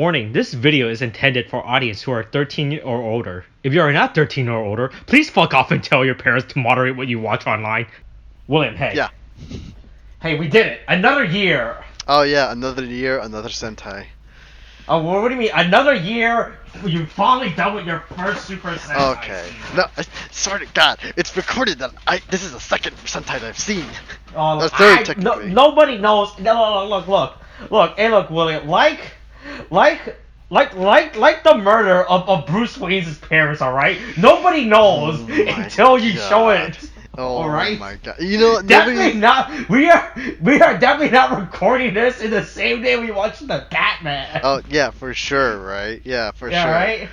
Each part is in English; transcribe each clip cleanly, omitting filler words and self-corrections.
Warning, this video is intended for audience who are 13 or older. If you are not 13 or older, please fuck off and tell your parents to moderate what you watch online. William, hey. Yeah. Hey, we did it! Another year! Oh yeah, another year, another Sentai. Oh, what do you mean? Another year? You're finally done with your first Super Sentai. Okay. No, sorry, God, it's recorded that this is the second Sentai that I've seen. Oh, third, technically. Nobody knows. No, look. Hey, look, William. Like the murder of Bruce Wayne's parents. All right. Nobody knows until you show it. Oh all right? my God! You know, definitely not. We are definitely not recording this in the same day we watched the Batman. Oh yeah, for sure, right? Yeah, for yeah, sure. Right.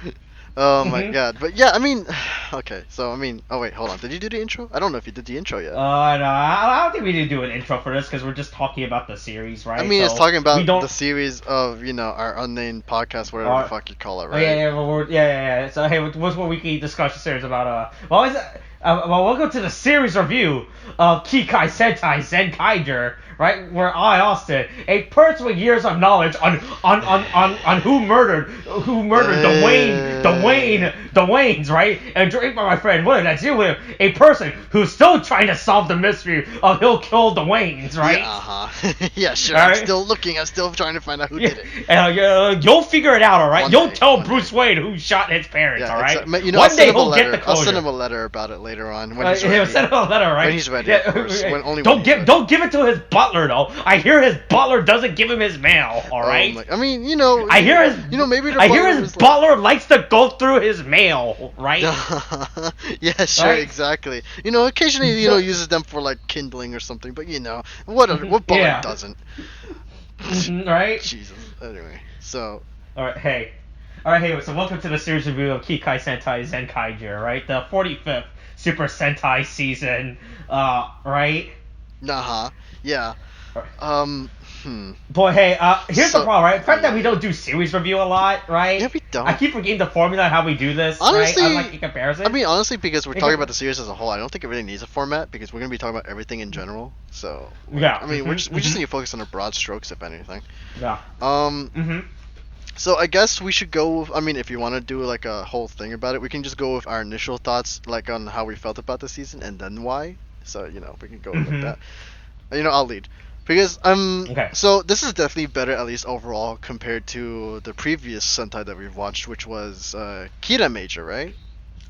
Oh my God! But yeah, I mean, okay. So I mean, oh wait, hold on. Did you do the intro? I don't know if you did the intro yet. No, I don't think we need to do an intro for this because we're just talking about the series, right? I mean, so it's talking about the series of our unnamed podcast, whatever the fuck you call it, right? Yeah. So hey, what's what weekly discussion series about? Welcome to the series review of Kikai Sentai Zenkaiger, right? Where I, Austin, a person with years of knowledge on who murdered the Waynes, right? And joined by my friend William, that's you, William, a person who's still trying to solve the mystery of who killed the Waynes, right? Yeah, yeah, sure. Right? I'm still looking. I'm still trying to find out who did it. And you'll figure it out, all right? You'll tell Bruce Wayne who shot his parents, all right? Exactly. You know, One day he'll get the closure. I'll send him a letter about it later on when he's ready. He'll send him a letter, right? When he's ready, of course. Don't give it to his butler, though. I hear his butler doesn't give him his mail, all right? I mean, you know. I hear his. Maybe I hear his butler likes to go through his mail, right? Yeah, sure, right? Exactly. You know, occasionally, uses them for like kindling or something, but what butler doesn't? Right? Jesus. Anyway, so. All right, hey, so welcome to the series review of Kikai Sentai Zenkaiger, right? The 45th Super Sentai season, right? Yeah. Boy, hey, here's the problem, right? The fact that we don't do series review a lot, right? Yeah, we don't. I keep forgetting the formula how we do this, honestly, right? Like in comparison. I mean, honestly, because we're talking about the series as a whole, I don't think it really needs a format because we're gonna be talking about everything in general. So yeah, I mean, we just need to focus on the broad strokes, if anything. Yeah. So I guess we should go with, I mean, if you want to do like a whole thing about it, we can just go with our initial thoughts, like on how we felt about the season and then why. So we can go like that. I'll lead. Because so this is definitely better, at least overall, compared to the previous Sentai that we've watched, which was Kira Major, right?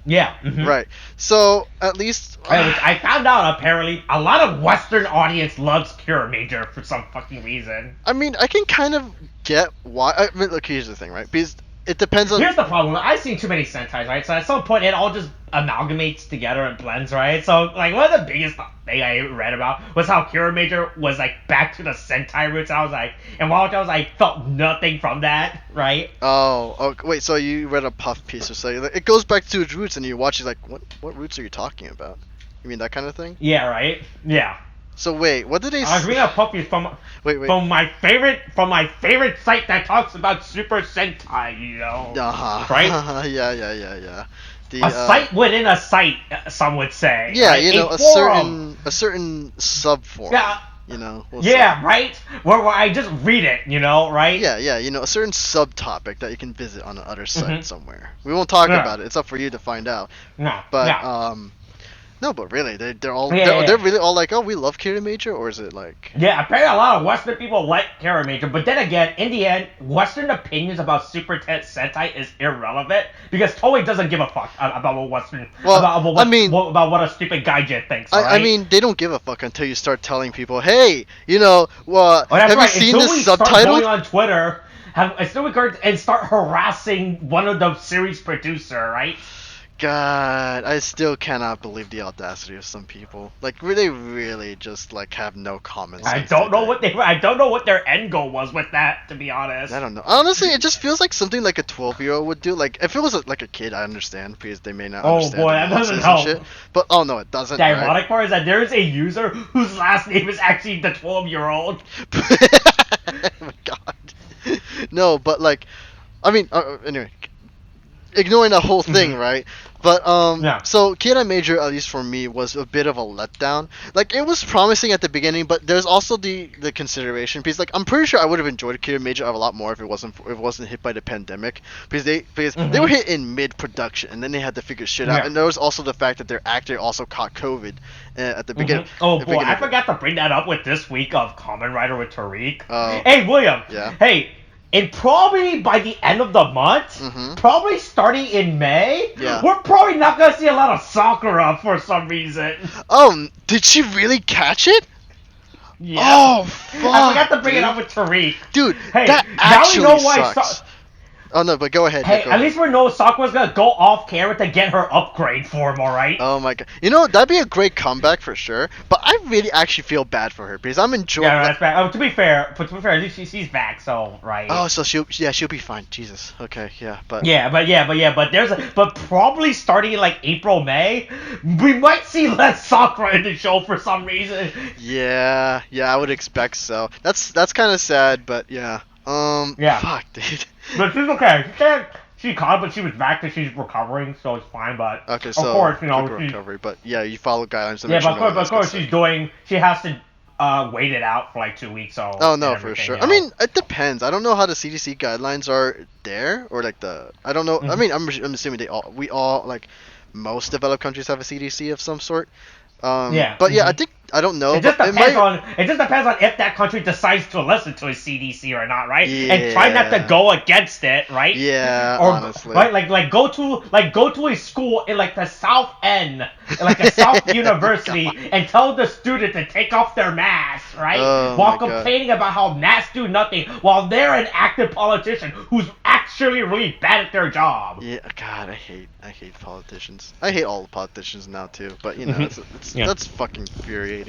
Yeah. Right. So at least I found out apparently a lot of Western audience loves Kira Major for some fucking reason. I mean, I can kind of get why. I mean, look, here's the thing, right? Because it depends on. Here's the problem. I've seen too many Sentais, right? So at some point, it all just amalgamates together and blends, right? So, like, one of the biggest thing I read about was how Kira Major was, like, back to the Sentai roots. I was like, and while I was like, felt nothing from that, right? Oh, wait, so you read a puff piece or something. It goes back to its roots, and you watch it like, what roots are you talking about? You mean that kind of thing? Yeah, right? Yeah. So wait, what did they say? I was reading a puppy from my favorite site that talks about Super Sentai, right? Yeah. A site within a site, some would say. Yeah, right? a certain subform. Yeah. We'll say. Right? Where I just read it, right? Yeah, a certain subtopic that you can visit on another site somewhere. We won't talk about it. It's up for you to find out. No, but really, they're really all like, oh, we love Kira Major, or is it like? Yeah, apparently a lot of Western people like Kira Major, but then again, in the end, Western opinions about Super Sentai is irrelevant because Toei doesn't give a fuck about what Western about what a stupid gaijin thinks. Right? I mean, they don't give a fuck until you start telling people, hey, have you seen this subtitle? Going on Twitter, and start harassing one of the series producer, right? God, I still cannot believe the audacity of some people. Like, they really just like have no common sense. I don't know what their end goal was with that, to be honest. I don't know. Honestly, it just feels like something like a 12-year-old would do. Like, if it was like a kid, I understand because they may not understand. Oh boy, that doesn't help. Shit. But no, it doesn't. The ironic part is that there is a user whose last name is actually the 12-year-old. Oh my God. No, but like, I mean, anyway. Ignoring the whole thing, right? But Yeah. so Kikai Major, at least for me, was a bit of a letdown. Like it was promising at the beginning, but there's also the consideration piece. Like I'm pretty sure I would have enjoyed Kikai Major a lot more if it wasn't hit by the pandemic, because they were hit in mid production and then they had to figure shit out. Yeah. And there was also the fact that their actor also caught COVID at the beginning. Oh the boy, beginning I of it. forgot to bring that up with this week of Kamen Rider with Tariq. Oh. Hey William. Yeah. Hey, and probably by the end of the month, probably starting in May, Yeah. we're probably not gonna see a lot of Sakura for some reason. Oh, did she really catch it? Yeah. Oh, fuck, I forgot to bring dude. it up with Tariq. Dude, Hey, that now actually we know why sucks. Oh no, but go ahead. Hey, Nick, go at ahead. least we know Sakura's gonna go off camera to get her upgrade for him, alright? Oh my god. You know, that'd be a great comeback for sure. But I really actually feel bad for her because I'm enjoying. Yeah, that's bad. Oh, to be fair, at least she's back, so right. Oh, so she'll be fine. Jesus. Okay, yeah, but. But probably starting in like April, May, we might see less Sakura in the show for some reason. Yeah, I would expect so. That's kind of sad, but yeah. Yeah. Fuck, dude. But she's okay. She caught, but she was back and she's recovering, so it's fine. But Okay, so of course, you know, quick recovery, but yeah, you follow guidelines. Yeah, but of course, she has to wait it out for like 2 weeks. So. Oh no, for sure. You know? I mean, it depends. I don't know how the CDC guidelines are there, or like I don't know. I mean, I'm assuming we all like most developed countries have a CDC of some sort. Yeah. But yeah, I don't know. It just depends on if that country decides to listen to a CDC or not, right? Yeah. And try not to go against it, right? Yeah, or, honestly. Right, like go to a school in like the South End, like a South University, and tell the student to take off their masks, right? Oh, while my God. complaining about how masks do nothing, while they're an active politician who's actually really bad at their job. Yeah, God, I hate politicians. I hate all the politicians now too. But you know, that's fucking infuriating.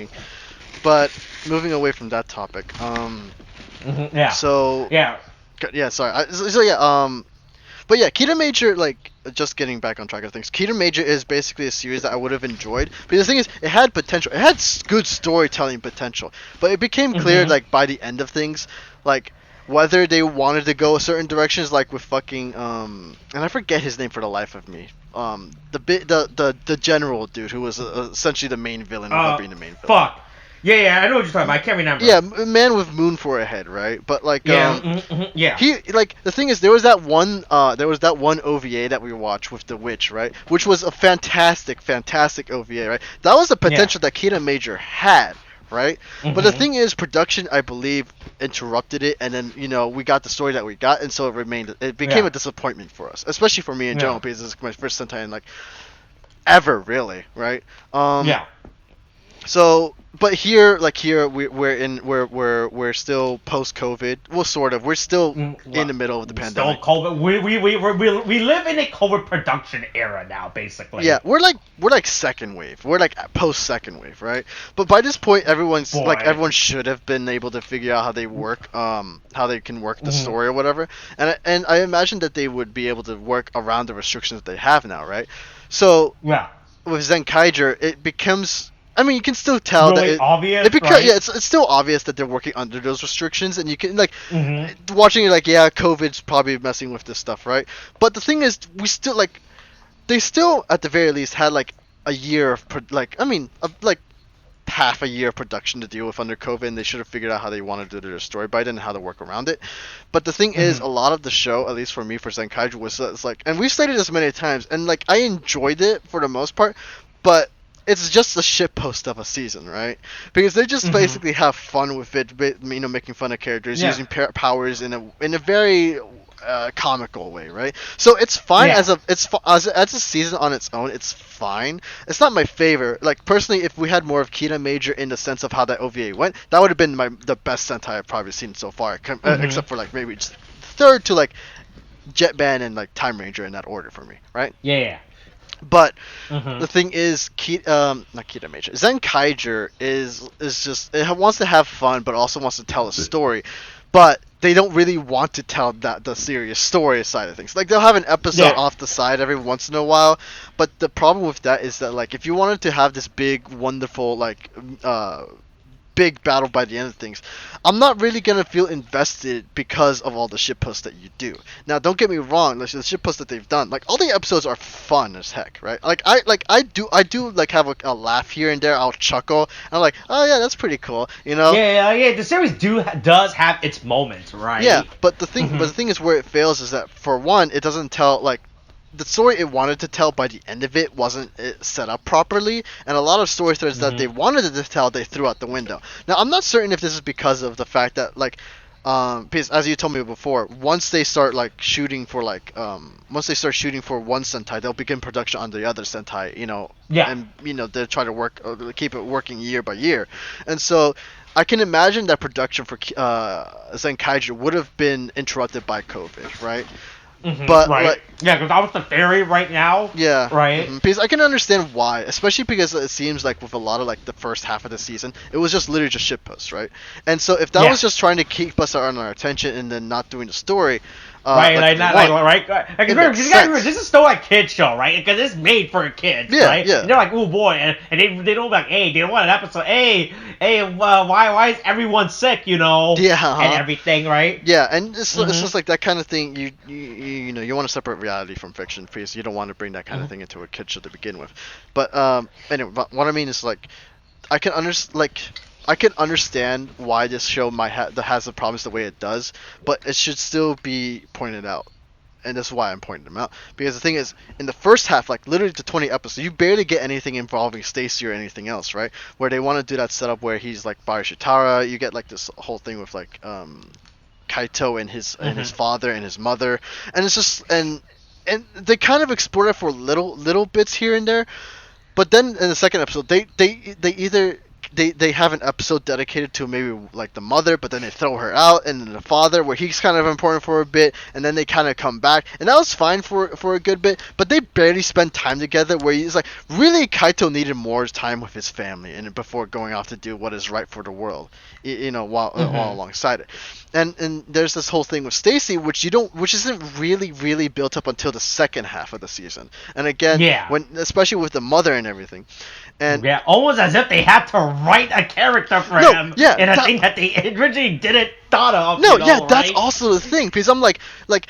But moving away from that topic, Yeah. So yeah. Yeah, sorry. But yeah, Kikai Major, like, just getting back on track of things. Kikai Major is basically a series that I would have enjoyed. But the thing is, it had potential. It had good storytelling potential. But it became clear, like, by the end of things, like, whether they wanted to go certain directions, like with fucking, and I forget his name for the life of me. The general dude who was essentially the main villain without being the main villain. Fuck. Yeah, I know what you're talking about. I can't remember. Yeah, man with moon for a head, right? But like, yeah. He like the thing is, there was that one OVA that we watched with the witch, right? Which was a fantastic OVA, right? That was the potential that Kikai Major had, right? But the thing is, production, I believe, interrupted it, and then we got the story that we got, and so it became a disappointment for us, especially for me in general, because this is my first Sentai in like ever, really, right? Yeah. So, but here we're still post COVID. Well, sort of. We're still in the middle of the pandemic. Still COVID. We live in a COVID production era now, basically. Yeah, we're like second wave. We're like post second wave, right? But by this point, everyone should have been able to figure out how they work, how they can work the story or whatever. And I imagine that they would be able to work around the restrictions that they have now, right? So yeah, with Zenkaiger, it becomes. I mean, you can still tell really that obvious, right? Yeah, it's still obvious that they're working under those restrictions, and you can watching it like, yeah, COVID's probably messing with this stuff, right? But the thing is, they still at the very least had like a year of half a year of production to deal with under COVID, and they should have figured out how they wanted to do their story by then and how to work around it. But the thing is, a lot of the show, at least for me, for Zenkaiger, was like, and we've stated this many times, and like I enjoyed it for the most part, but it's just a shitpost of a season, right? Because they just basically have fun with it, making fun of characters, using powers in a very comical way, right? So it's fine as a season on its own. It's fine. It's not my favorite. Like personally, if we had more of Kikai Major in the sense of how that OVA went, that would have been the best Sentai I've probably seen so far, except for like maybe just third to like Jetman and like Time Ranger in that order for me, right? Yeah. But the thing is, not Kikai Major, Zenkaiger is just, it wants to have fun, but also wants to tell a story. But they don't really want to tell the serious story side of things. Like they'll have an episode off the side every once in a while. But the problem with that is that like if you wanted to have this big, wonderful like big battle by the end of things, I'm not really gonna feel invested because of all the shitposts that you do. Now, don't get me wrong, like the shitposts that they've done, like all the episodes are fun as heck, right? Like I do like have a laugh here and there. I'll chuckle. And I'm like, oh yeah, that's pretty cool, you know? Yeah. The series does have its moments, right? Yeah, but the thing is where it fails is that for one, it doesn't tell like the story it wanted to tell by the end of it wasn't set up properly, and a lot of story threads that they wanted to tell they threw out the window. Now, I'm not certain if this is because of the fact that like because as you told me before, once they start shooting for one Sentai, they'll begin production on the other Sentai, you know. Yeah. And they're trying to keep it working year by year, and so I can imagine that production for Zenkaiger would have been interrupted by COVID, right? But right. Yeah, because that was the theory right now. Yeah. Right. Because I can understand why, especially because it seems like with a lot of the first half of the season, it was just literally just shitposts, right? And so if that was just trying to keep us on our attention and then not doing the story, this is still a kid show, right? Because it's made for kids, right? Yeah. And they're like, oh boy, and they don't like, hey, they don't want an episode, hey, why is everyone sick, you know? Yeah. And everything, right? Yeah, and it's just like that kind of thing. You want to separate reality from fiction because you don't want to bring that kind of thing into a kid show to begin with. But anyway, what I mean is I can understand why this show has the problems the way it does, but it should still be pointed out, and that's why I'm pointing them out. Because the thing is, in the first half, literally to 20 episodes, you barely get anything involving Stacy or anything else, right? Where they want to do that setup where he's by Shitara, you get this whole thing with Kaito and his father and his mother, and it's just and they kind of explore it for little bits here and there, but then in the second episode, they either they have an episode dedicated to maybe the mother, but then they throw her out, and then the father, where he's kind of important for a bit, and then they kind of come back, and that was fine for a good bit, but they barely spend time together. Where he's really Kaito needed more time with his family, and before going off to do what is right for the world, while alongside it. And there's this whole thing with Stacy, which isn't really built up until the second half of the season, and again, especially with the mother and everything. And almost as if they had to write a character for him in a thing that they originally didn't thought of. That's also the thing, because I'm like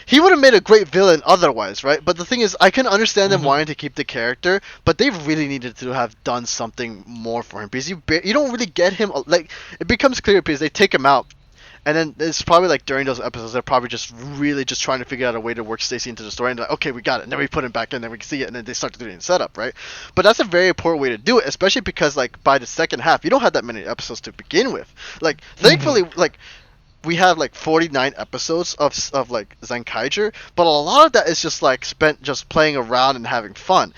he would have made a great villain otherwise, right? But the thing is, I can understand them wanting to keep the character, but they really needed to have done something more for him, because you don't really get him. It becomes clear because they take him out. And then it's probably during those episodes, they're probably just trying to figure out a way to work Stacy into the story. And they're like, okay, we got it. And then we put him back in, then we can see it. And then they start doing the setup, right? But that's a very poor way to do it, especially because by the second half, you don't have that many episodes to begin with. Thankfully, we have 49 episodes of Zenkaiger, but a lot of that is just spent just playing around and having fun.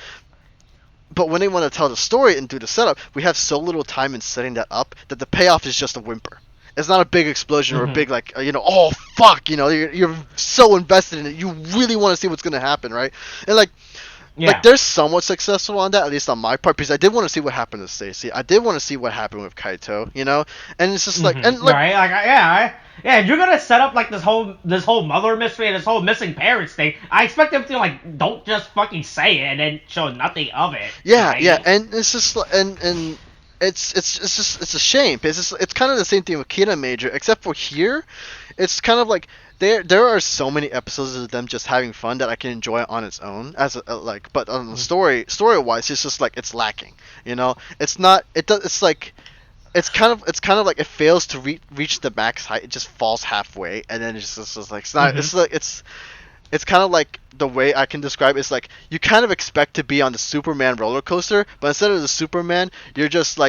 But when they want to tell the story and do the setup, we have so little time in setting that up that the payoff is just a whimper. It's not a big explosion or a big oh fuck, you're so invested in it, you really want to see what's gonna happen, right? And they're somewhat successful on that, at least on my part, because I did want to see what happened to Stacy. I did want to see what happened with Kaito, and it's just you're gonna set up this whole mother mystery and this whole missing parents thing. I expect them to don't just fucking say it and then show nothing of it. And it's just and it's a shame, because it's kind of the same thing with Kira Major, except for here, it's kind of there are so many episodes of them just having fun that I can enjoy on its own but on the story wise, it's just it's lacking. It's not. It's kind of it fails to reach the max height. It just falls halfway, and then it's just it's not. It's kind of the way I can describe it is you kind of expect to be on the Superman roller coaster, but instead of the Superman, you're just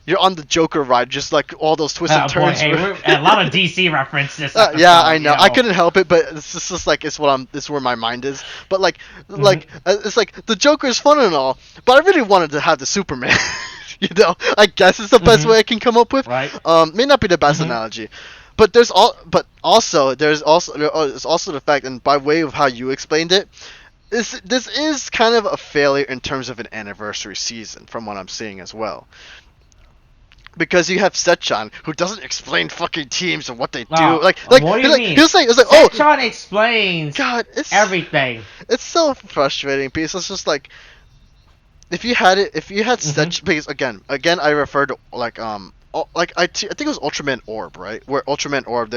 you're on the Joker ride, just all those twists and turns. Boy, hey, a lot of DC references. I know. I couldn't help it, but it's just it's where my mind is. But it's the Joker is fun and all, but I really wanted to have the Superman. I guess it's the best way I can come up with. Right. May not be the best analogy. But there's also the fact, and by way of how you explained it, this is kind of a failure in terms of an anniversary season, from what I'm seeing as well. Because you have Setchan, who doesn't explain fucking teams and what they do. What do you mean? He'll say, Setchan explains everything. It's so frustrating, because it's just if you had Setchan, because again I refer to I think it was Ultraman Orb, right? Where Ultraman Orb,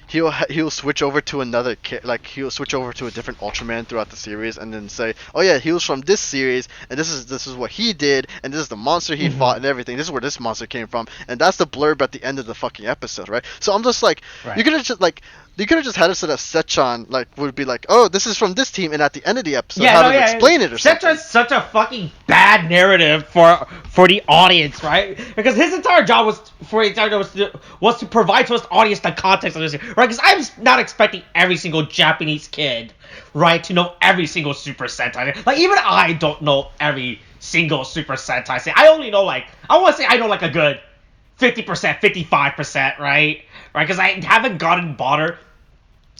he'll switch over to he'll switch over to a different Ultraman throughout the series, and then say, oh yeah, he was from this series, and this is what he did, and this is the monster he fought, and everything. This is where this monster came from, and that's the blurb at the end of the fucking episode, right? So I'm just like, Right. You could have just had it so that Sechan would be like, oh, this is from this team, and at the end of the episode, explain it or something. Sechan's such a fucking bad narrative for the audience, right? Because his entire job was to provide to us the audience the context of this, right? Because I'm not expecting every single Japanese kid, right, to know every single Super Sentai. Like, even I don't know every single Super Sentai. I only know I want to say I know a good 50%, 55%, right? Right, because I haven't bothered.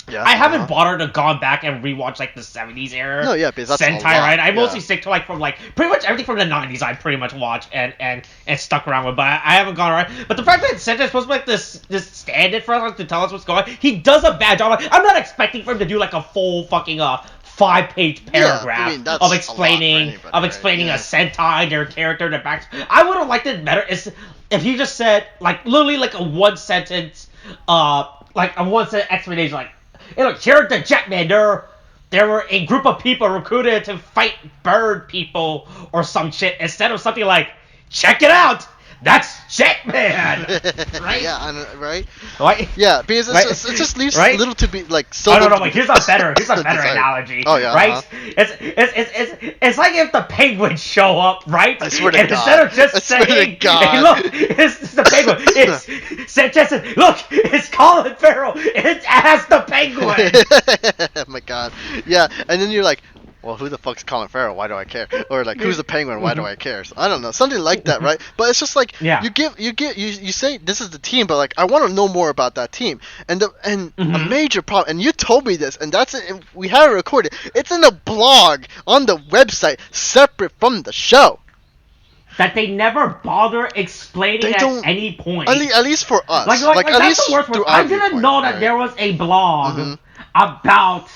Yeah, I haven't bothered to gone back and rewatch the 70s era. No, yeah, because that's Sentai, a lot, right? I yeah. mostly stick to from pretty much everything from the 90s. I pretty much watch and stuck around with, but I haven't gone around. But the fact that Sentai is supposed to be this stand-in for us to tell us what's going on, he does a bad job. I'm not expecting for him to do a full fucking 5-page paragraph of explaining a Sentai, their character, their back. I would have liked it better if he just said literally a one sentence explanation hey, look, here at the Jetman, there were a group of people recruited to fight bird people or some shit, instead of something like, check it out, that's Jetman, right? Yeah, right? Right? Yeah, because it just leaves a little to be so. Oh, no, here's a better analogy. Oh yeah, right? It's like if the penguins show up, right? I swear to and God. Instead of just saying, hey, look, it's the penguin. It's Sanchez. Look, it's Colin Farrell. It has the penguin. Oh my God. Yeah, and then you're like, well, who the fuck's Colin Farrell? Why do I care? Or who's the penguin? Why do I care? So, I don't know, something like that, right? But it's just you say this is the team, but I want to know more about that team. And a major problem, and you told me this, and that's it. And we have it recorded. It's in a blog on the website, separate from the show. That they never bother explaining at any point. At least for us. At that's least the worst part. I didn't know that there was a blog about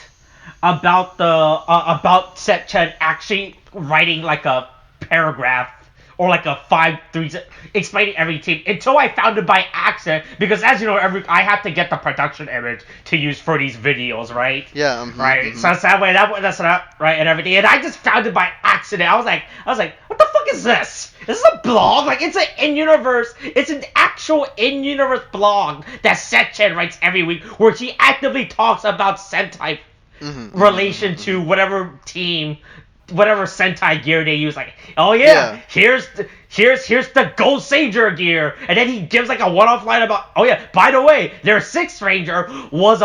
Setchen actually writing a paragraph or a 5-3 explaining every team until I found it by accident, because as you know, I have to get the production image to use for these videos, right? Yeah. Right. So that way that's right, and everything, and I just found it by accident. I was like, what the fuck is this? This is a blog? It's an actual in-universe blog that Setchen writes every week, where she actively talks about Sentai relation to whatever team, whatever Sentai gear they use. Here's the Gold Sager gear, and then he gives a one-off line about, oh yeah, by the way, their Sixth Ranger was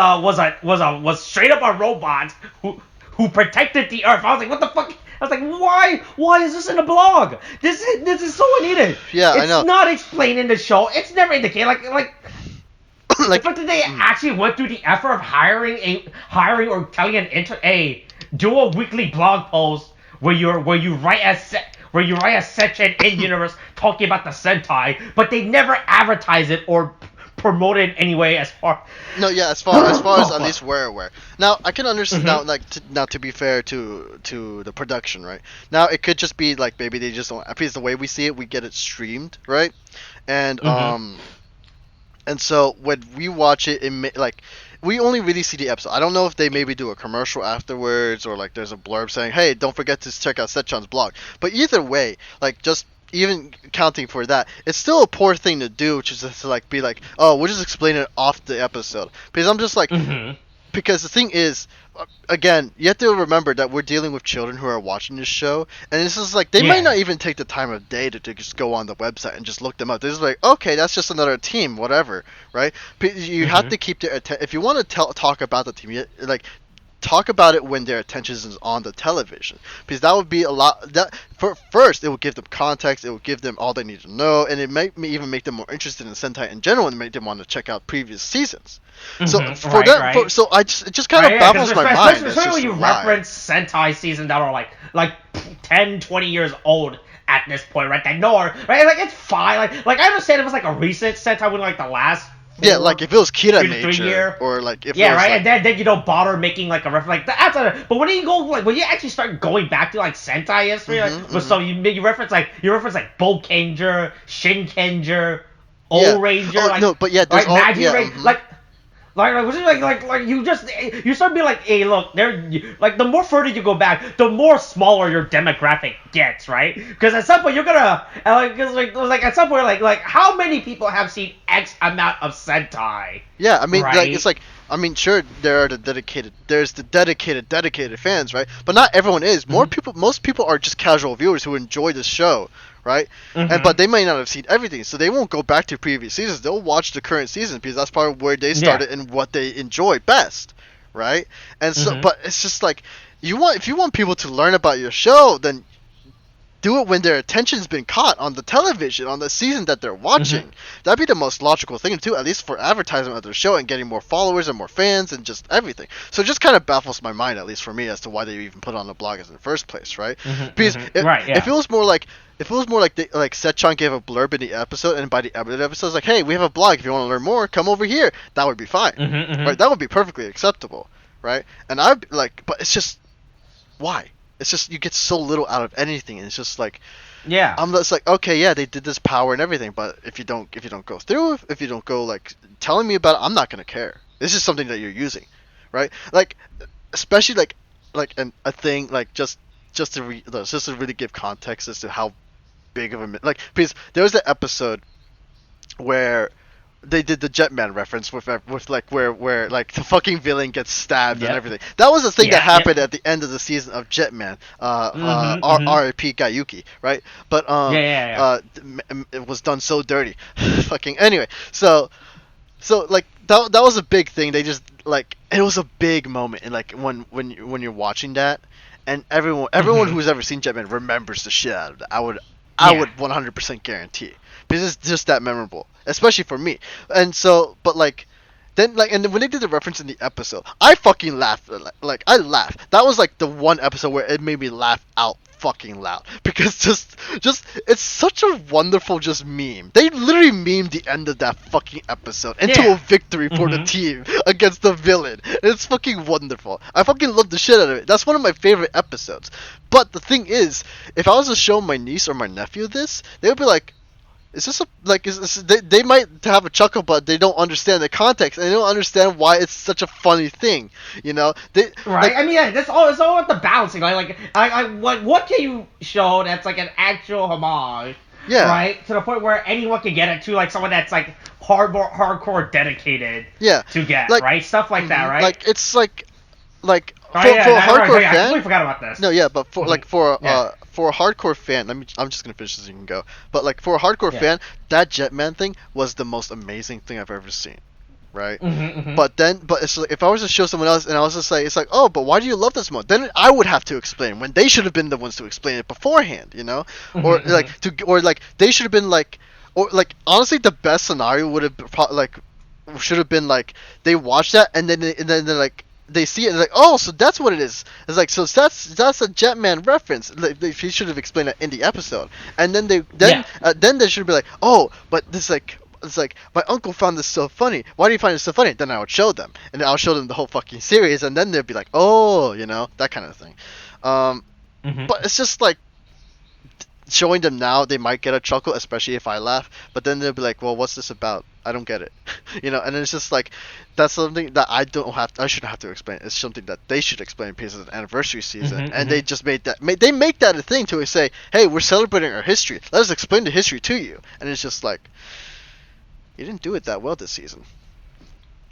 straight up a robot who protected the Earth. I was like, what the fuck? I was like, why is this in a blog? This is so unneeded. Yeah, I know. It's not explained in the show. It's never indicated. The fact that they actually went through the effort of hiring or telling a do a weekly blog post where you write a section in universe talking about the Sentai, but they never advertise it or promote it in any way as far. No, yeah, as far as at least we're aware. Now I can understand now to be fair to the production, right? Now it could just be maybe they just don't, because the way we see it, we get it streamed, right? And and so when we watch it, we only really see the episode. I don't know if they maybe do a commercial afterwards, or there's a blurb saying, hey, don't forget to check out Sechan's blog. But either way, just even counting for that, it's still a poor thing to do, which is to be oh, we'll just explain it off the episode. Because I'm just because the thing is, again, you have to remember that we're dealing with children who are watching this show, and this is they might not even take the time of day to just go on the website and just look them up. They're just okay, that's just another team, whatever, right? You have to keep their attention. If you want to talk about the team, talk about it when their attention is on the television, because that would be a lot. That first, it would give them context, it would give them all they need to know, and it might even make them more interested in Sentai in general, and make them want to check out previous seasons. So for them, so it just kind of baffles my mind. Especially when you reference Sentai seasons that are like 10, 20 years old at this point, right? That right? It's fine. I understand if it's a recent Sentai, when the last Yeah, like if it was Kira 2 to 3 nature, year. or like if Yeah, it was right. like, And then you know bother making like a reference like that's a. But when you go like when you actually start going back to like Sentai history, so you reference like Bokenger, Shinkenger, yeah. O-Ranger, Oh like no, but yeah, there's right, all Magi yeah. Ranger, like you just you start being like, hey, look, like the more further you go back, the more smaller your demographic gets, right? Because at some point you're gonna like at some point like how many people have seen X amount of Sentai? Yeah, I mean, right? like it's like, I mean, sure, there's the dedicated fans, right? But not everyone is. Most people are just casual viewers who enjoy the show, right? But they may not have seen everything, so they won't go back to previous seasons. They'll watch the current season because that's probably where they started and what they enjoy best, right? And so, but it's just like if you want people to learn about your show, then do it when their attention's been caught on the television, on the season that they're watching. That'd be the most logical thing to do, at least for advertisement of their show and getting more followers and more fans and just everything. So it just kind of baffles my mind, at least for me, as to why they even put on the blog in the first place, right? Because if it was more like like Setchan gave a blurb in the episode, and by the end of the episode, it's like, hey, we have a blog. If you want to learn more, come over here. That would be fine, right? That would be perfectly acceptable, right? And I'd like, but it's just why? It's just you get so little out of anything, and it's just like, I'm just like, okay, yeah, they did this power and everything, but if you don't go through, if you don't go like telling me about it, I'm not gonna care. This is something that you're using, right? Like, especially like a thing like just to really give context as to how big of a because there was the episode where they did the Jetman reference with like where like the fucking villain gets stabbed and everything. That was the thing that happened at the end of the season of Jetman. R.I.P. Gayuki, right? But it was done so dirty. Fucking anyway. So like that was a big thing. They just like it was a big moment, and like when you're watching that, and everyone who's ever seen Jetman remembers the shit out of that. I would 100% guarantee, because it's just that memorable, especially for me. And so, but like, then when they did the reference in the episode, I fucking laughed. Like I laughed. That was like the one episode where it made me laugh out fucking loud, because just it's such a wonderful just meme. They literally memed the end of that fucking episode into a victory for the team against the villain. It's fucking wonderful. I fucking love the shit out of it. That's one of my favorite episodes. But the thing is, if I was to show my niece or my nephew this, they would be like, is this they might have a chuckle, but they don't understand the context, and they don't understand why it's such a funny thing, you know? Right. Like, I mean, it's all about the balancing. Like what can you show that's like an actual homage? Yeah. Right. To the point where anyone can get it, to like someone that's like hardcore dedicated. Yeah. To get like, right, stuff like that, right? Like it's like for a hardcore fan. I completely forgot about this. No, yeah, but for for a hardcore fan, I'm just gonna finish this so you can go. But like for a hardcore fan, that Jetman thing was the most amazing thing I've ever seen, right? But it's like, if I was to show someone else and I was just like, it's like, oh, but why do you love this more? Then I would have to explain, when they should have been the ones to explain it beforehand, you know? Or they should have been like, or like honestly, the best scenario would have should have been like they watch that and then they're like, they see it and they're like, oh, so that's what it is. It's like, so that's a Jetman reference. Like, he should have explained that in the episode. And then they should be like, oh, but this it's like my uncle found this so funny. Why do you find it so funny? Then I would show them, and I'll show them the whole fucking series, and then they'd be like, oh, you know, that kind of thing. But it's just like, showing them now, they might get a chuckle, especially if I laugh, but then they'll be like, well, what's this about? I don't get it. You know, and it's just like, that's something that I shouldn't have to explain. It's something that they should explain because it's an anniversary season, and they just make that a thing to say, hey, we're celebrating our history. Let us explain the history to you. And it's just like, you didn't do it that well this season.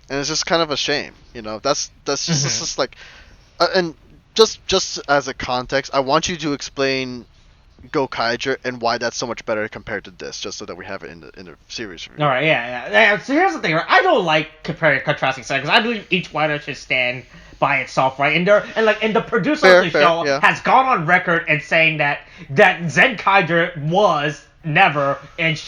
And it's just kind of a shame, you know. That's just, it's just like, and just as a context, I want you to explain Gokaiger and why that's so much better compared to this, just so that we have it in the series review. All right, yeah. So here's the thing, right? I don't like comparing contrasting styles, because I believe each one should stand by itself, right? And the producer of the show has gone on record and saying that Zenkaiger was never and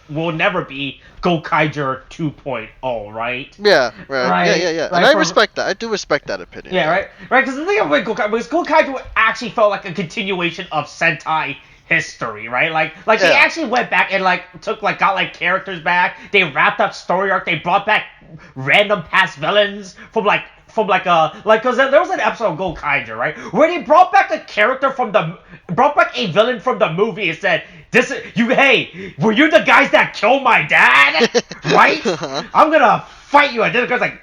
will never be Gokaiger 2.0, right? Yeah, right. Yeah. Like, and I respect that. I do respect that opinion. Yeah, right. Because the thing with Gokaiger actually felt like a continuation of Sentai history, right? Like they actually went back and got characters back. They wrapped up story arc. They brought back random past villains from because there was an episode of Zenkaiger, right, where they brought back a villain from the movie and said, hey, were you the guys that killed my dad? Right? I'm gonna fight you. And then the guy's like,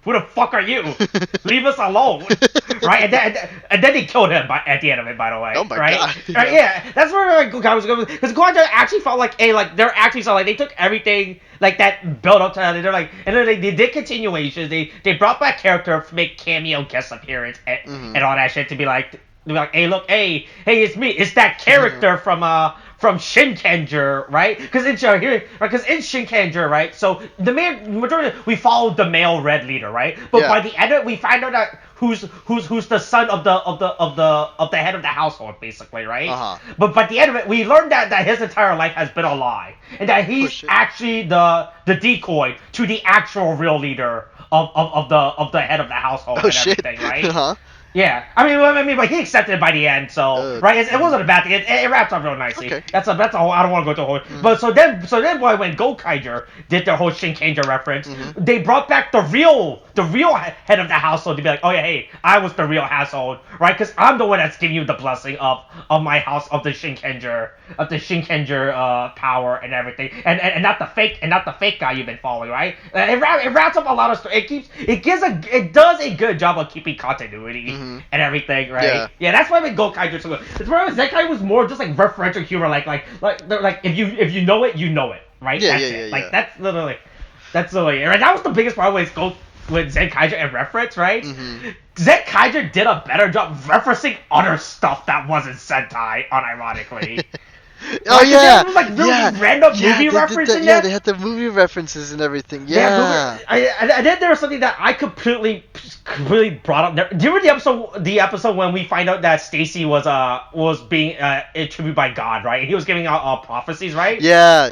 who the fuck are you? Leave us alone, right? And then they killed him at the end of it, by the way. Oh my right? god! Right? Yeah, that's where Guy was going, because Guy actually felt like they're actually they took everything that built up to that. They're and then they did continuations. They brought back characters, make cameo guest appearance and all that shit to be like, hey, look, hey, it's me. It's that character from Shinkenger, right? Because in Shinkenger, right? So the majority we followed the male red leader, right? But by the end of it, we find out that who's the son of the head of the household, basically, right? But by the end of it, we learned that his entire life has been a lie, and that he's actually the decoy to the actual real leader of the head of the household and everything, right? Yeah, I mean, but he accepted it by the end, so right, it wasn't a bad thing. It wraps up real nicely. Okay. That's a whole. I don't want to go to a whole. But so then when Zenkaiger did their whole Shinkenger reference, they brought back the real head of the household to be like, oh yeah, hey, I was the real household, right? Because I'm the one that's giving you the blessing of my house of the Shinkenger power and everything, and not the fake guy you've been following, right? It wraps up a lot of story. It does a good job of keeping continuity. And everything, right? Yeah, that's why Zenkaiger so good. It's where Zenkaiger was more just referential humor, like if you know it, you know it, right? Yeah. That's literally right. That was the biggest problem with Zenkaiger and reference, right? Zenkaiger did a better job referencing other stuff that wasn't Sentai, unironically. Oh yeah, there was random movie references. Yeah, they had the movie references and everything. Yeah. And then there was something that I completely brought up there. Do you remember the episode when we find out that Stacy was being attributed by God, right? He was giving out prophecies, right? Yeah.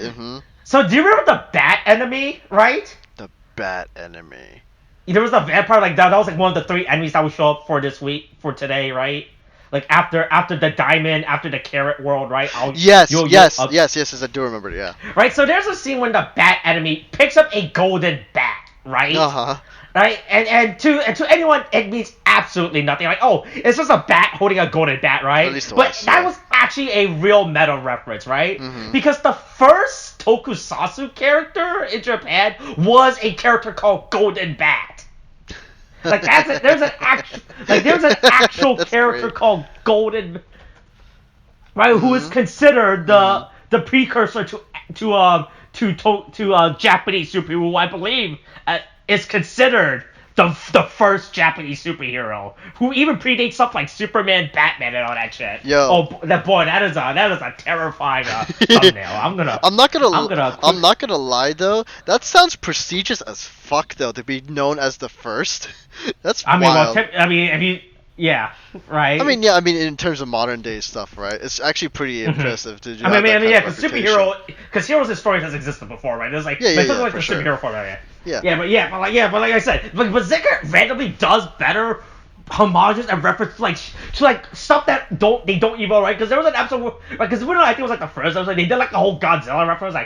So do you remember the bat enemy, right? The bat enemy. There was a vampire that was one of the 3 enemies that would show up for today, right? After the diamond, after the carrot world, right? Yes, I do remember it, yeah. Right, so there's a scene when the bat enemy picks up a golden bat, right? Right, and to anyone, it means absolutely nothing. Like, oh, it's just a bat holding a golden bat, right? But that was actually a real meta reference, right? Because the first tokusatsu character in Japan was a character called Golden Bat. There's an actual character called Golden, right? Who is considered the precursor to Japanese superhero, who I believe is considered the first Japanese superhero, who even predates stuff like Superman, Batman, and all that shit. Yo. Oh, that is a terrifying thumbnail. I'm not gonna lie though. That sounds prestigious as fuck though, to be known as the first. That's wild. Yeah, right. I mean, in terms of modern day stuff, right? It's actually pretty impressive to do. Because heroes and stories has existed before, right? There's superhero format, but like I said, but Zenkaiger randomly does better homages and references to stuff that they don't even, right? Because there was an episode because I think it was the first episode, they did the whole Godzilla reference,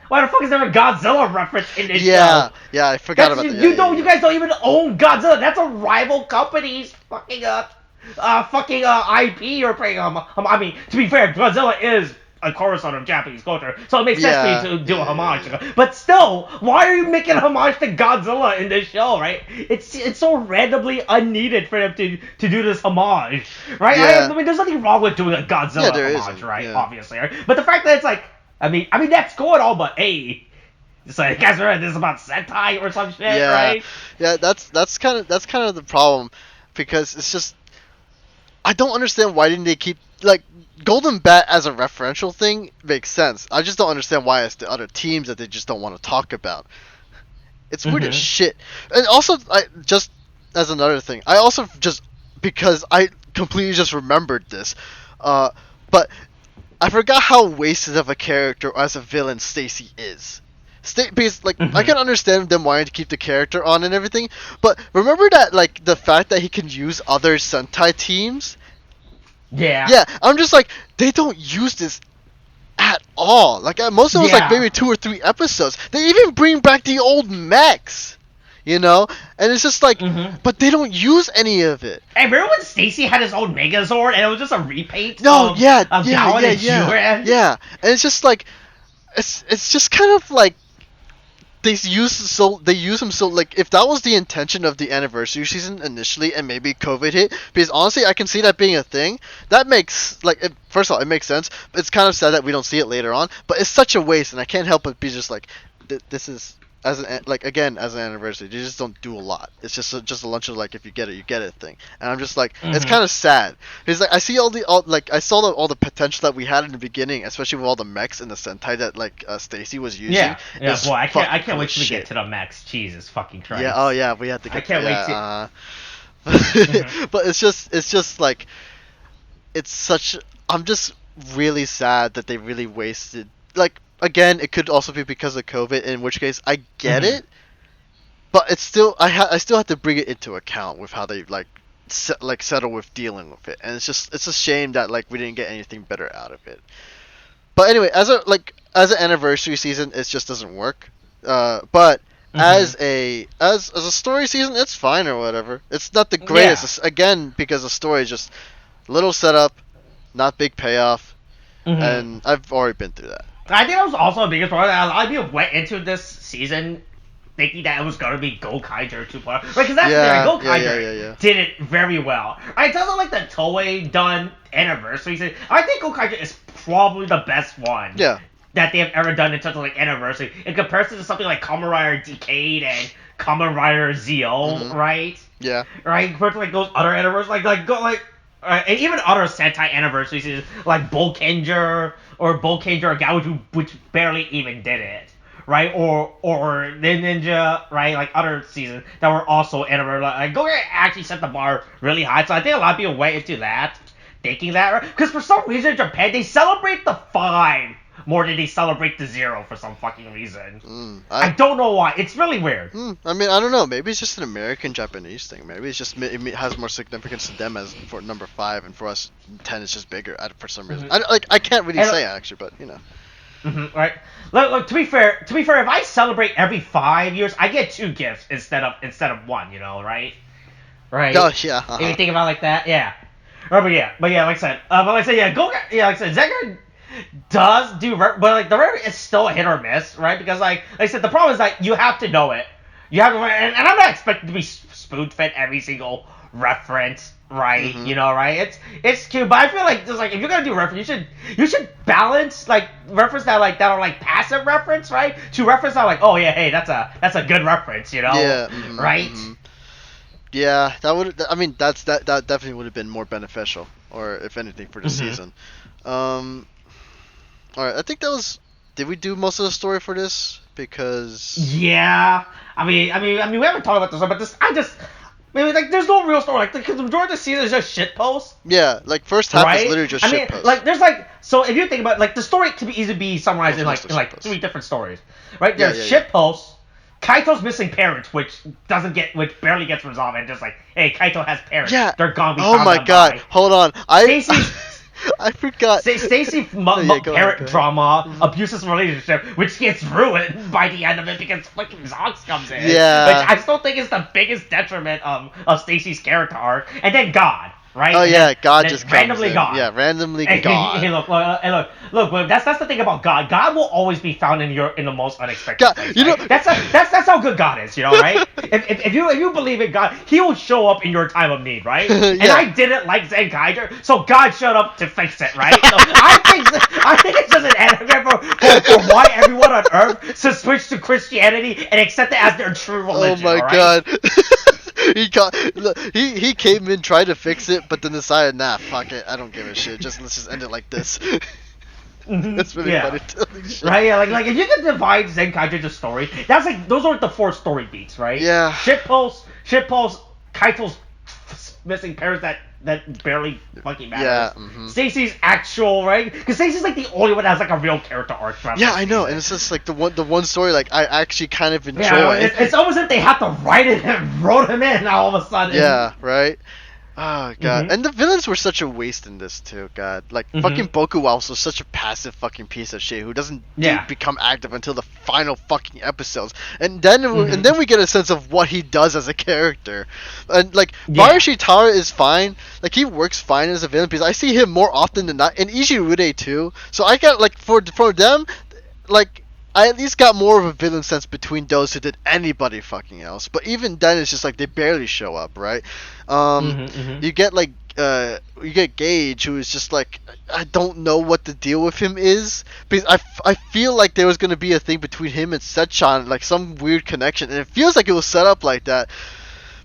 why the fuck is there a Godzilla reference in this show? Yeah, I forgot about that. You guys don't even own Godzilla. That's a rival company's fucking IP you're playing on. I mean, to be fair, Godzilla is a cornerstone of Japanese culture, so it makes sense for you to do a homage. But still, why are you making a homage to Godzilla in this show, right? It's so randomly unneeded for them to do this homage, right? Yeah. I mean, there's nothing wrong with doing a Godzilla homage, right? Yeah. Obviously, right? But the fact that it's I mean that's cool and all, but hey, it's guys, this is about Sentai or some shit, right? Yeah, that's kind of the problem, because it's just I don't understand why didn't they keep Golden Bat as a referential thing makes sense. I just don't understand why it's the other teams that they just don't want to talk about. It's weird as shit. And also, just as another thing, I also just because I completely just remembered this, but I forgot how wasted of a character as a villain Stacy is. Because I can understand them wanting to keep the character on and everything, but remember that the fact that he can use other Sentai teams. Yeah. Yeah, I'm just they don't use this at all. Like most of it was like maybe 2 or 3 episodes. They even bring back the old mechs, you know, and it's just like, but they don't use any of it. Hey, remember when Stacy had his own Megazord and it was just a repaint? No, of yeah, and it's just like, it's just kind of like they use him so, like, if that was the intention of the anniversary season initially and maybe COVID hit, because honestly I can see that being a thing. That makes, like, first of all, it makes sense, but it's kind of sad that we don't see it later on, but it's such a waste, and I can't help but be just like, this is, as an anniversary, they just don't do a lot. It's just a lunch of, like, if you get it, you get it thing. And I'm just like, it's kind of sad. Because, like, I see I saw all the potential that we had in the beginning, especially with all the mechs and the Sentai that, like, Stacy was using. Yeah, boy, I can't wait till we get to the mechs. Jesus fucking Christ. Yeah, oh yeah, we have to get. I can't wait to. But it's just like, it's such. I'm just really sad that they really wasted, like. Again, it could also be because of COVID, in which case I get it, but it's still I still have to bring it into account with how they settle with dealing with it, and it's a shame that, like, we didn't get anything better out of it. But anyway, as an anniversary season, it just doesn't work. But as a story season, it's fine or whatever. It's not the greatest, again, because the story is just little setup, not big payoff, and I've already been through that. I think that was also the biggest problem. A lot of people went into this season thinking that it was going to be Gokaiger 2.0. Right, because that's Gokaiger did it very well. It doesn't like the Toei done anniversary season. I think Gokaiger is probably the best one. Yeah. That they have ever done in terms of, like, anniversary. In comparison to something like Kamen Rider Decade and Kamen Rider Zeo, right? Yeah. Right? Compared to, like, those other anniversaries, and even other Sentai anniversary seasons, like Bokenger or Gauju, which barely even did it, right? Or Ninja, right? Like other seasons that were also anniversary. Like Gokaiger actually set the bar really high, so I think a lot of people went into that thinking that, right? Because for some reason in Japan they celebrate the 5 more than they celebrate the 0 for some fucking reason. I don't know why. It's really weird. I mean, I don't know. Maybe it's just an American-Japanese thing. Maybe it's just it has more significance to them as for number 5, and for us 10 is just bigger for some reason. I can't really say actually, but you know. Right. Look. To be fair, if I celebrate every 5 years, I get 2 gifts instead of 1. You know, right? Right. Oh yeah. If you think about it like that, yeah. But yeah, like I said, Zenkaiger does do, but like the rare is still a hit or miss, right? Because like I said, the problem is that you have to know it. You have to, and I'm not expecting to be spoon fed every single reference, right? You know, right? It's cute, but I feel like just like if you're gonna do reference, you should balance like reference that are like passive reference, right? To reference that like, oh yeah, hey, that's a good reference, you know? Yeah. Right? Yeah, that definitely would have been more beneficial, or if anything, for the season. All right, I think that was. Did we do most of the story for this? Because. Yeah, I mean, we haven't talked about this, but there's no real story. Like, because the majority of the season is just shit posts. Yeah, like first half is literally just shit posts. Like there's like, so if you think about like the story can easily be summarized in 3 different stories, right? There's shit posts, Kaito's missing parents, which barely gets resolved, and just like, hey, Kaito has parents. Yeah. They're gone. Oh my god, hold on. I forgot. Stacy parent drama, abusive relationship, which gets ruined by the end of it because fucking Zox comes in. Yeah. Which I still think is the biggest detriment of Stacy's character arc. And then God, right? Oh yeah, God just randomly comes God. Yeah, randomly God. Hey, look. That's the thing about God. God will always be found in the most unexpected place. You know, that's how good God is, you know, right? if you believe in God, He will show up in your time of need, right? And I didn't like Zenkaiger, so God showed up to fix it, right? So I think it's just an anagram for why everyone on Earth should switch to Christianity and accept it as their true religion. Oh my god. Right? He came in, tried to fix it, but then decided, nah, fuck it, I don't give a shit. Let's just end it like this. That's really funny. Right? Yeah, like if you could divide Zenkaiger into story, that's like those are the 4 story beats, right? Yeah. Shitpost, Kaito's missing parents that barely fucking matters. Yeah. Stacy's actual, right? Because Stacy's like the only one that has like a real character arc. Yeah, I know, and it's just like the one story like I actually kind of enjoy. Yeah, it's almost as if they have to write it and wrote him in all of a sudden. Yeah, right. Oh god, and the villains were such a waste in this too. God, like fucking Boku was also such a passive fucking piece of shit who doesn't become active until the final fucking episodes, and then we get a sense of what he does as a character. And like Barashitara is fine, like he works fine as a villain because I see him more often than not, and Ichirude too. So I got like for them, like. I at least got more of a villain sense between those who did anybody fucking else. But even then, it's just like they barely show up, right? You get like you get Gage, who is just like I don't know what the deal with him is because I feel like there was gonna be a thing between him and Sechan, like some weird connection, and it feels like it was set up like that.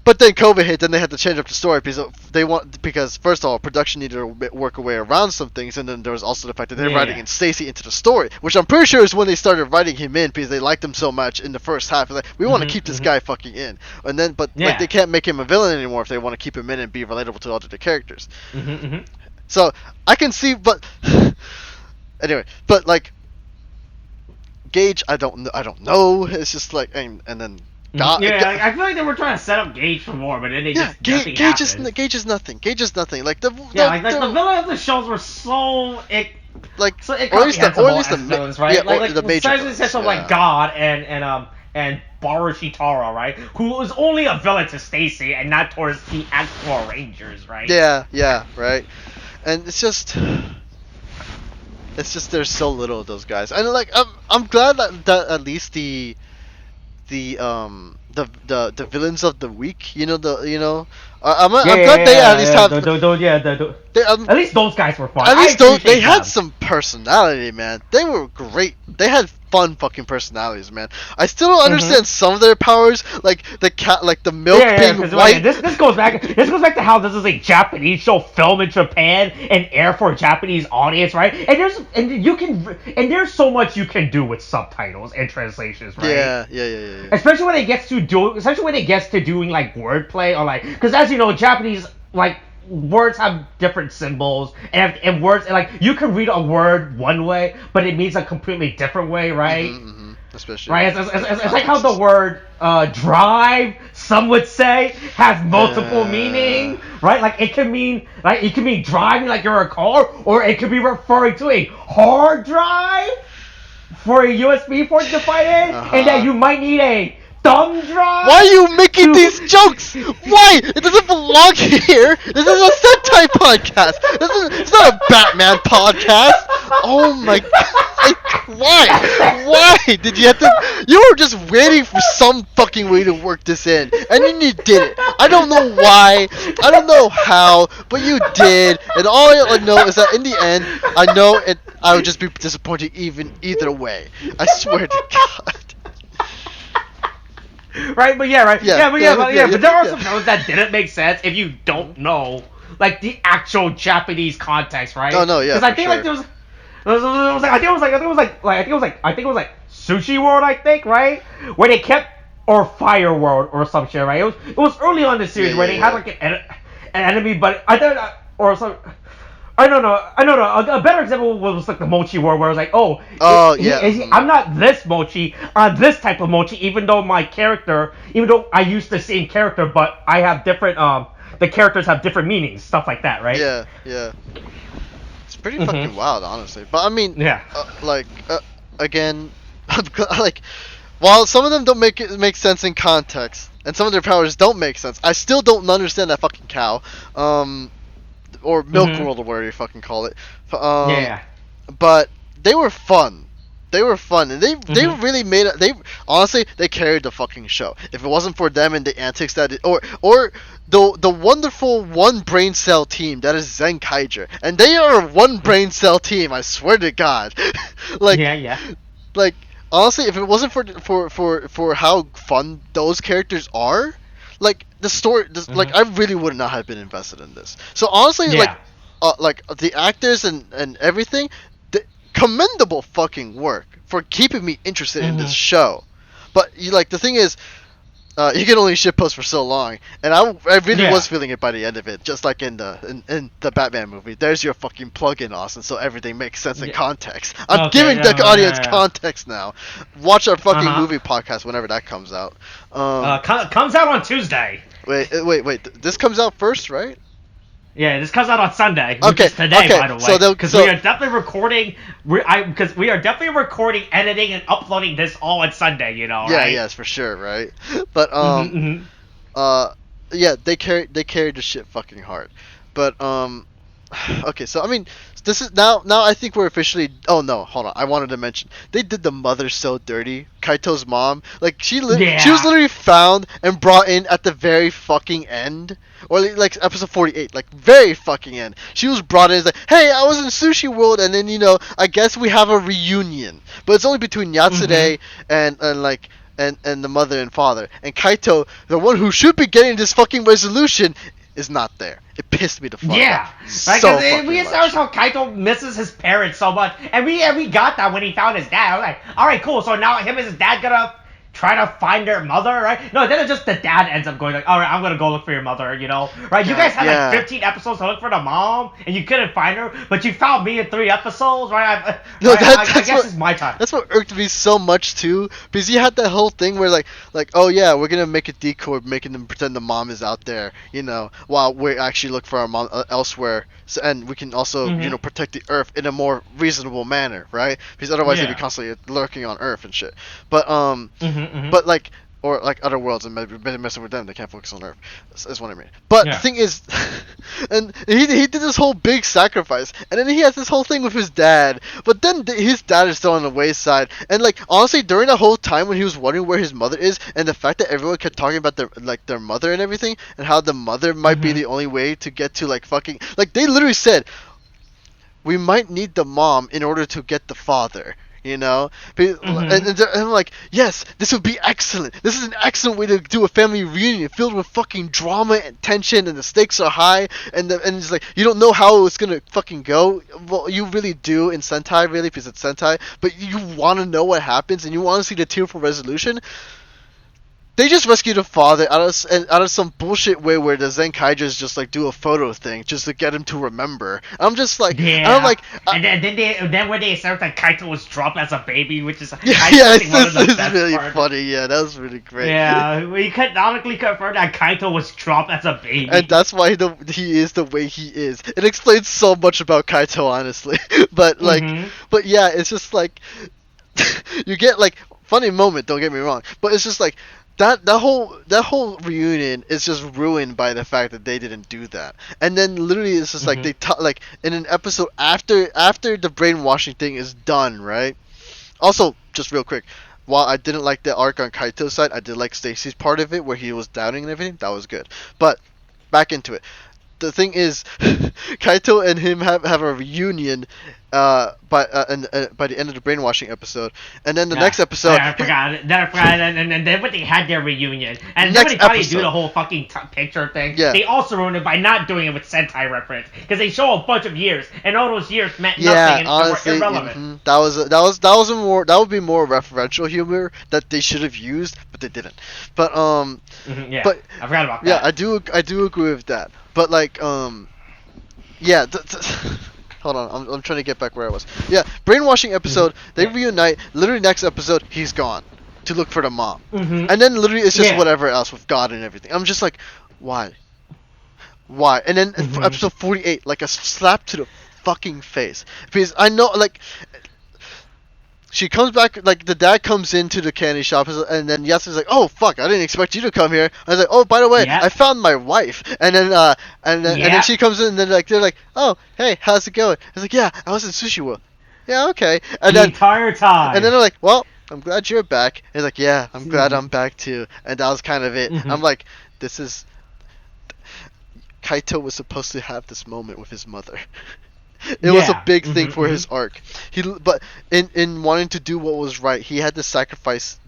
But then COVID hit, then they had to change up the story because first of all, production needed to work a way around some things, and then there was also the fact that they're writing in Stacy into the story, which I'm pretty sure is when they started writing him in because they liked him so much in the first half. Like, we want to keep this guy fucking in, and then like they can't make him a villain anymore if they want to keep him in and be relatable to other characters. So I can see, but anyway, but like Gage, I don't know. It's just like and then. I feel like they were trying to set up Gage for more, but then they just nothing Gage is nothing. Gage is nothing. Like the villain of the shows were so or at least the villains, right? the major villains, sense of like God and Barashitara, right? Who was only a villain to Stacy and not towards the actual Rangers, right? Yeah, right. And it's just there's so little of those guys, and like I'm glad that at least the villains of the week, I'm glad they at least have at least those guys were fun. At least they had some personality, man. They were great. They had fun fucking personalities, man. I still don't understand some of their powers, like the cat, like the milk being white. This goes back to how this is a Japanese show filmed in Japan and air for a Japanese audience, right? And there's so much you can do with subtitles and translations, right? Yeah. Especially when it gets to doing like wordplay or like, because as you know, Japanese like words have different symbols and words, and like you can read a word one way, but it means a completely different way, right? Especially right. It's like how the word drive, some would say, has multiple meaning, right? Like it can mean driving like you're a car, or it could be referring to a hard drive for a USB port to fight in, and that you might need a thumb drive. Why are you making these jokes? Why? It doesn't belong here. This is a Sentai podcast. It's not a Batman podcast. Oh my god. Why did you have to? You were just waiting for some fucking way to work this in, and then you did it. I don't know why. I don't know how, but you did. And all I know is that in the end, I know it. I would just be disappointed either way. I swear to God. Right, but but there are some shows that didn't make sense if you don't know like the actual Japanese context, right? Oh no, yeah. Because I think like there was like Sushi World, I think, right? Where they kept, or Fire World or some shit, right? It was early on in the series where they had like an enemy, but I thought or some. I don't know. A better example was like the Mochi World, where I was like, I'm not this Mochi, this type of Mochi, even though I use the same character, but I have different, the characters have different meanings, stuff like that, right? Yeah. It's pretty fucking wild, honestly. But I mean, again, like, while some of them don't make sense in context, and some of their powers don't make sense, I still don't understand that fucking cow. Or Milk World, or whatever you fucking call it. But they were fun. And they really made it. They carried the fucking show. If it wasn't for them and the antics or the wonderful one brain cell team that is Zenkaiger, and they are a one brain cell team. I swear to God. Like honestly, if it wasn't for how fun those characters are. Like the story, like I really would not have been invested in this. So honestly, like the actors and everything, commendable fucking work for keeping me interested in this show. But the thing is, you can only shitpost for so long, and I really was feeling it by the end of it, just like in the Batman movie. There's your fucking plug-in, Austin, so everything makes sense in context. I'm giving the audience context now. Watch our fucking movie podcast whenever that comes out. Comes out on Tuesday. Wait. This comes out first, right? Yeah, this comes out on Sunday, which Okay, is today, okay, by the way. so Because we are definitely recording, because we are definitely recording, editing, and uploading this all on Sunday. You know, Yeah, right? yes, for sure, right? But Mm-hmm. yeah, they carried the shit fucking hard. But okay, so I mean, this is now I think we're officially. Oh no, hold on. I wanted to mention they did the mother so dirty. Kaito's mom, like she was Yeah. literally found and brought in at the very fucking end, or like episode 48, like very fucking end. She was brought in as like, hey, I was in Sushi World, and then I guess we have a reunion, but it's only between Yatsude and like. And the mother and father. And Kaito, the one who should be getting this fucking resolution, is not there. It pissed me the fuck Yeah, off. like So we fucking established much. how Kaito misses his parents so much, and we got that when he found his dad. I was like, all right, cool. So now him and his dad gonna try to find their mother, right? No, then it's just the dad ends up going like, all right, I'm gonna go look for your mother, right? You guys had Yeah. like 15 episodes to look for the mom, and you couldn't find her, but you found me in 3 episodes, right? No, I guess it's my time. That's what irked me so much too, because you had that whole thing where like oh yeah, we're gonna make a decoy, making them pretend the mom is out there, while we actually look for our mom elsewhere, so, and we can also protect the Earth in a more reasonable manner, right? Because otherwise they'd be constantly lurking on Earth and shit. But but like. Or like other worlds and maybe messing with them, they can't focus on Earth. That's what I mean. But the thing is, and he did this whole big sacrifice, and then he has this whole thing with his dad. But then his dad is still on the wayside, and like honestly, during the whole time when he was wondering where his mother is, and the fact that everyone kept talking about their mother and everything, and how the mother might be the only way to get to like fucking like they literally said, we might need the mom in order to get the father. And I'm like, yes, this would be excellent. This is an excellent way to do a family reunion filled with fucking drama and tension, and the stakes are high, and it's like you don't know how it's gonna fucking go. Well, you really do in Sentai, really, because it's Sentai. But you want to know what happens, and you want to see the tearful resolution. They just rescued a father out of some bullshit way where the Zenkaigers just like do a photo thing just to get him to remember. I'm just like, I'm like, and then when they announced that Kaito was dropped as a baby, which is it's really funny. Yeah, that was really great. Yeah, we canonically confirmed that Kaito was dropped as a baby, and that's why he is the way he is. It explains so much about Kaito, honestly. But like, but yeah, it's just like you get like funny moment. Don't get me wrong, but it's just like. That whole reunion is just ruined by the fact that they didn't do that. And then literally it's just like they like in an episode after the brainwashing thing is done, right? Also, just real quick, while I didn't like the arc on Kaito's side, I did like Stacy's part of it where he was doubting and everything. That was good. But back into it. The thing is, Kaito and him have a reunion by the end of the brainwashing episode, and then the next episode. I forgot. And then when they had their reunion, and then when they tried to do the whole fucking picture thing, they also ruined it by not doing it with Sentai reference, because they show a bunch of years, and all those years meant nothing and honestly, were irrelevant. That would be more referential humor that they should have used, but they didn't. But but I forgot about that. Yeah, I do agree with that. But like yeah. Hold on, I'm trying to get back where I was. Yeah, brainwashing episode. They reunite. Literally next episode, he's gone to look for the mom, and then literally it's just whatever else with God and everything. I'm just like, why? And then for episode 48, like a slap to the fucking face, because I know like. She comes back, like, the dad comes into the candy shop, and then Yasu's like, oh, fuck, I didn't expect you to come here. I was like, oh, by the way, I found my wife. And then she comes in, and then, like, they're like, oh, hey, how's it going? I was like, yeah, I was in Sushi World. Yeah, okay. And the entire time. And then they're like, well, I'm glad you're back. And he's like, yeah, I'm glad I'm back, too. And that was kind of it. I'm like, this is... Kaito was supposed to have this moment with his mother. It was a big thing for his arc. But in wanting to do what was right, he had to sacrifice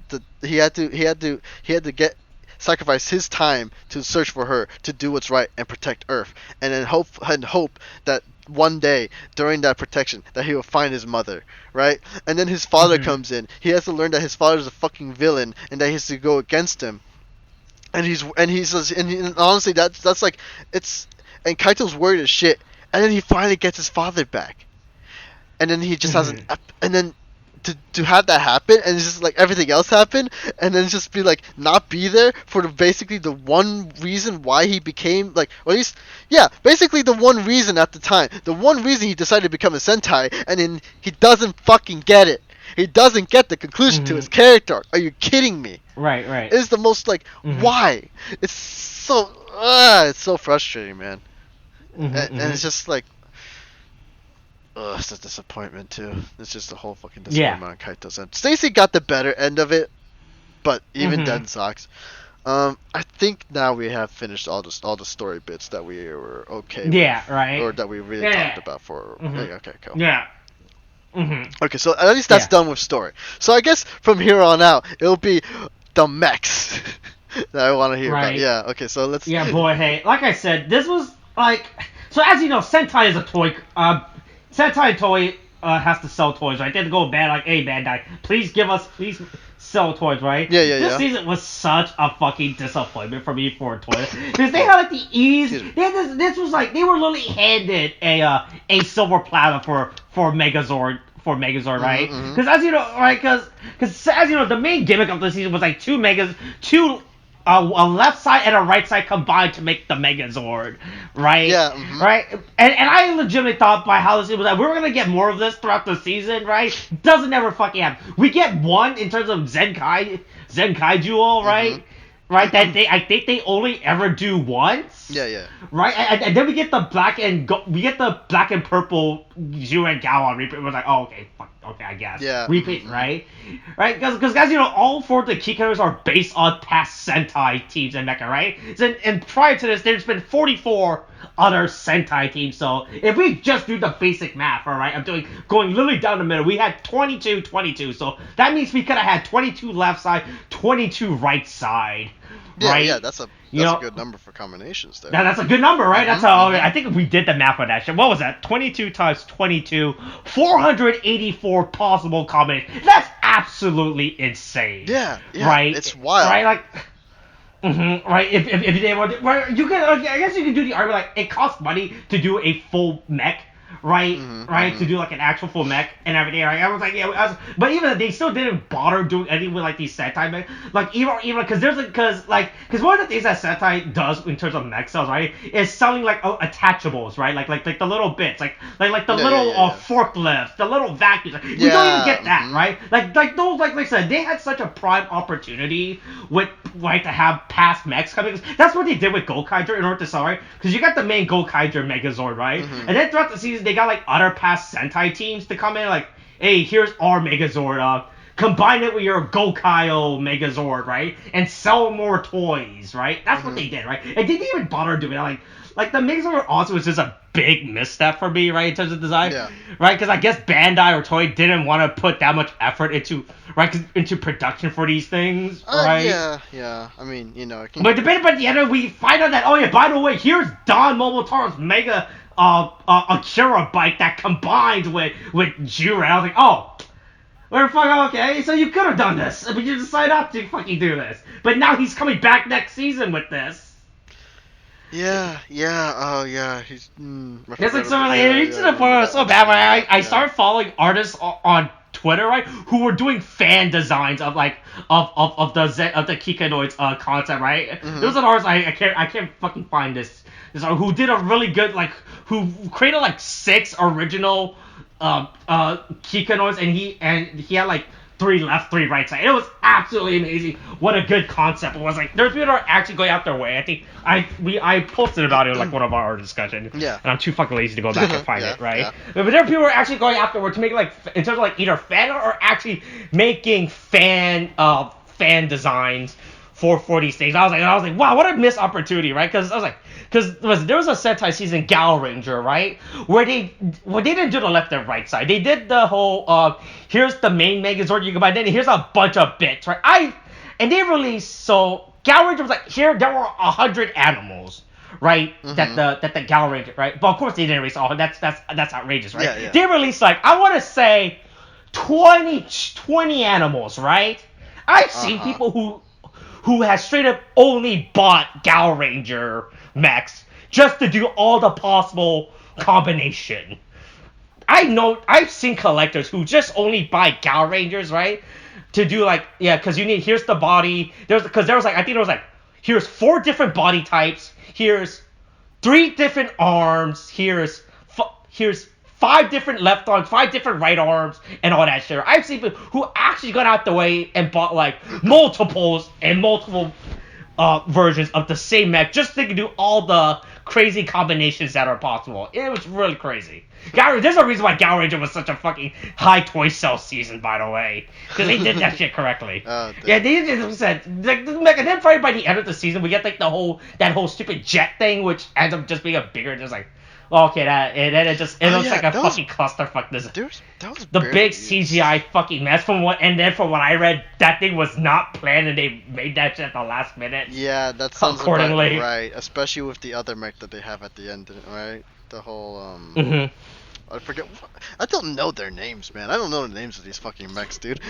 sacrifice his time to search for her, to do what's right and protect Earth, and then hope that one day during that protection that he will find his mother, right? And then his father comes in. He has to learn that his father's a fucking villain and that he has to go against him. And honestly that's like it's and Kaito's worried as shit. And then he finally gets his father back, and then he just has and then to have that happen, and it's just like everything else happen, and then just be like not be there for basically the one reason why he became like, or at least basically the one reason at the time, the one reason he decided to become a Sentai, and then he doesn't fucking get it. He doesn't get the conclusion to his character arc. Are you kidding me? Right. It's the most like why? It's so frustrating, man. And it's just like. Ugh, it's a disappointment too. It's just a whole fucking disappointment on Kaito's end. Stacy got the better end of it, but even then sucks. I think now we have finished all the story bits that we were okay with. Yeah, right. Or that we really talked about for. Okay, cool. Yeah. Okay, so at least that's done with story. So I guess from here on out, it'll be the mechs that I want to hear about. Yeah, okay, so let's. Yeah, boy, hey, like I said, this was like. So as you know, Sentai is a toy. Sentai toy has to sell toys, right? They have to go bad, like, hey, Bandai, please sell toys, right? This season was such a fucking disappointment for me for toys. Because they had, like, the ease. This was, like, they were literally handed a silver platter for Megazord. Right? Because as you know, right? Because as you know, the main gimmick of the season was, like, a left side and a right side combined to make the Megazord, right? Yeah. Right? And I legitimately thought by how this was that we were gonna get more of this throughout the season, right? Doesn't ever fucking happen. We get one in terms of Zenkaiger, right? Right? That I think they only ever do once. Yeah. Right? And then we get the black and purple Zhu and Gao reprint. It was like, oh, okay, fuck. Okay, I guess. Yeah. Repeat, right? Right? Because guys, you know, all four of the key characters are based on past Sentai teams in Mecha, right? And prior to this, there's been 44 other Sentai teams. So if we just do the basic math, all right, going literally down the middle, we had 22. So that means we could have had 22 left side, 22 right side. Right? Yeah, that's a good number for combinations there. That's a good number, right? That's how I think if we did the math on that shit. What was that? 22 times 22, 484 possible combinations. That's absolutely insane. Yeah, right? It's wild. Right, like. Right, if they want, right, you can. I guess you can do the argument like it costs money to do a full mech. Right, to do like an actual full mech and everything. Right? I was like, but even they still didn't bother doing anything with like these Sentai mech. Like even because one of the things that Sentai does in terms of mech sales, right, is selling like attachables, right, like the little bits, like the little forklifts, the little vacuums. We don't even get that, right? Like those, like I said, they had such a prime opportunity with to have past mechs coming. That's what they did with Gokaiger in order to sell, right? Because you got the main Gokaiger Megazord, right, and then throughout the season they got like other past Sentai teams to come in, like, hey, here's our Megazord, combine it with your Gokaio Megazord, right, and sell more toys, right? That's what they did, right? And they didn't even bother doing it, like the Megazord also was just a big misstep for me, right, in terms of design, right? Because I guess Bandai or Toei didn't want to put that much effort into production for these things, right? Yeah. I mean, you know. But at the end, we find out that, oh yeah, by the way, here's Don Momotaro's Mega Akira bike that combined with Jura. I was like, oh, we're fucking okay. So you could have done this, but you decided not to fucking do this. But now he's coming back next season with this. Yeah. Oh yeah. He's. It's like to the point where it's so bad. When I started following artists on Twitter, right, who were doing fan designs of like of the Kikanoids concept, right. There was an artist I can't fucking find this who did a really good who created like 6 original Kikanoids and he had like 3 left, 3 right side. It was absolutely amazing. What a good concept it was. Like there's people that are actually going out their way. I think I posted about it in like one of our discussions. Yeah. And I'm too fucking lazy to go back and find it, right? Yeah. But there are people who are actually going afterward to make like in terms of like either fan art or actually making fan designs for these things. I was like, wow, what a missed opportunity, right? Because there was a Sentai season, Gal Ranger, right, where they didn't do the left and right side. They did the whole here's the main Megazord you can buy, then here's a bunch of bits, right? And they released, so Gal Ranger was like, here there were 100 animals, right? That the Gal Ranger, right? But of course they didn't release all. That's outrageous, right? Yeah. They released like, I want to say 20 animals, right? I've seen people who has straight up only bought Gal Ranger mechs just to do all the possible combination. I know I've seen collectors who just only buy Gal Rangers, right? To do like because you need here's the body. There was like I think there was like here's 4 different body types. Here's 3 different arms. Here's 5 different left arms, 5 different right arms, and all that shit. I've seen people who actually got out the way and bought like multiple versions of the same mech just so they could do all the crazy combinations that are possible. It was really crazy. There's a reason why Gal Ranger was such a fucking high toy sale season, by the way, because they did that shit correctly. Yeah, they just said like, and then probably by the end of the season we get like that whole stupid jet thing, which ends up just being a bigger, just like. Okay, and then it looks like a fucking clusterfuck. The big CGI fucking mess from what I read, that thing was not planned and they made that shit at the last minute. Yeah, that sounds about right, especially with the other mech that they have at the end, right? The whole I forget. I don't know their names, man. I don't know the names of these fucking mechs, dude.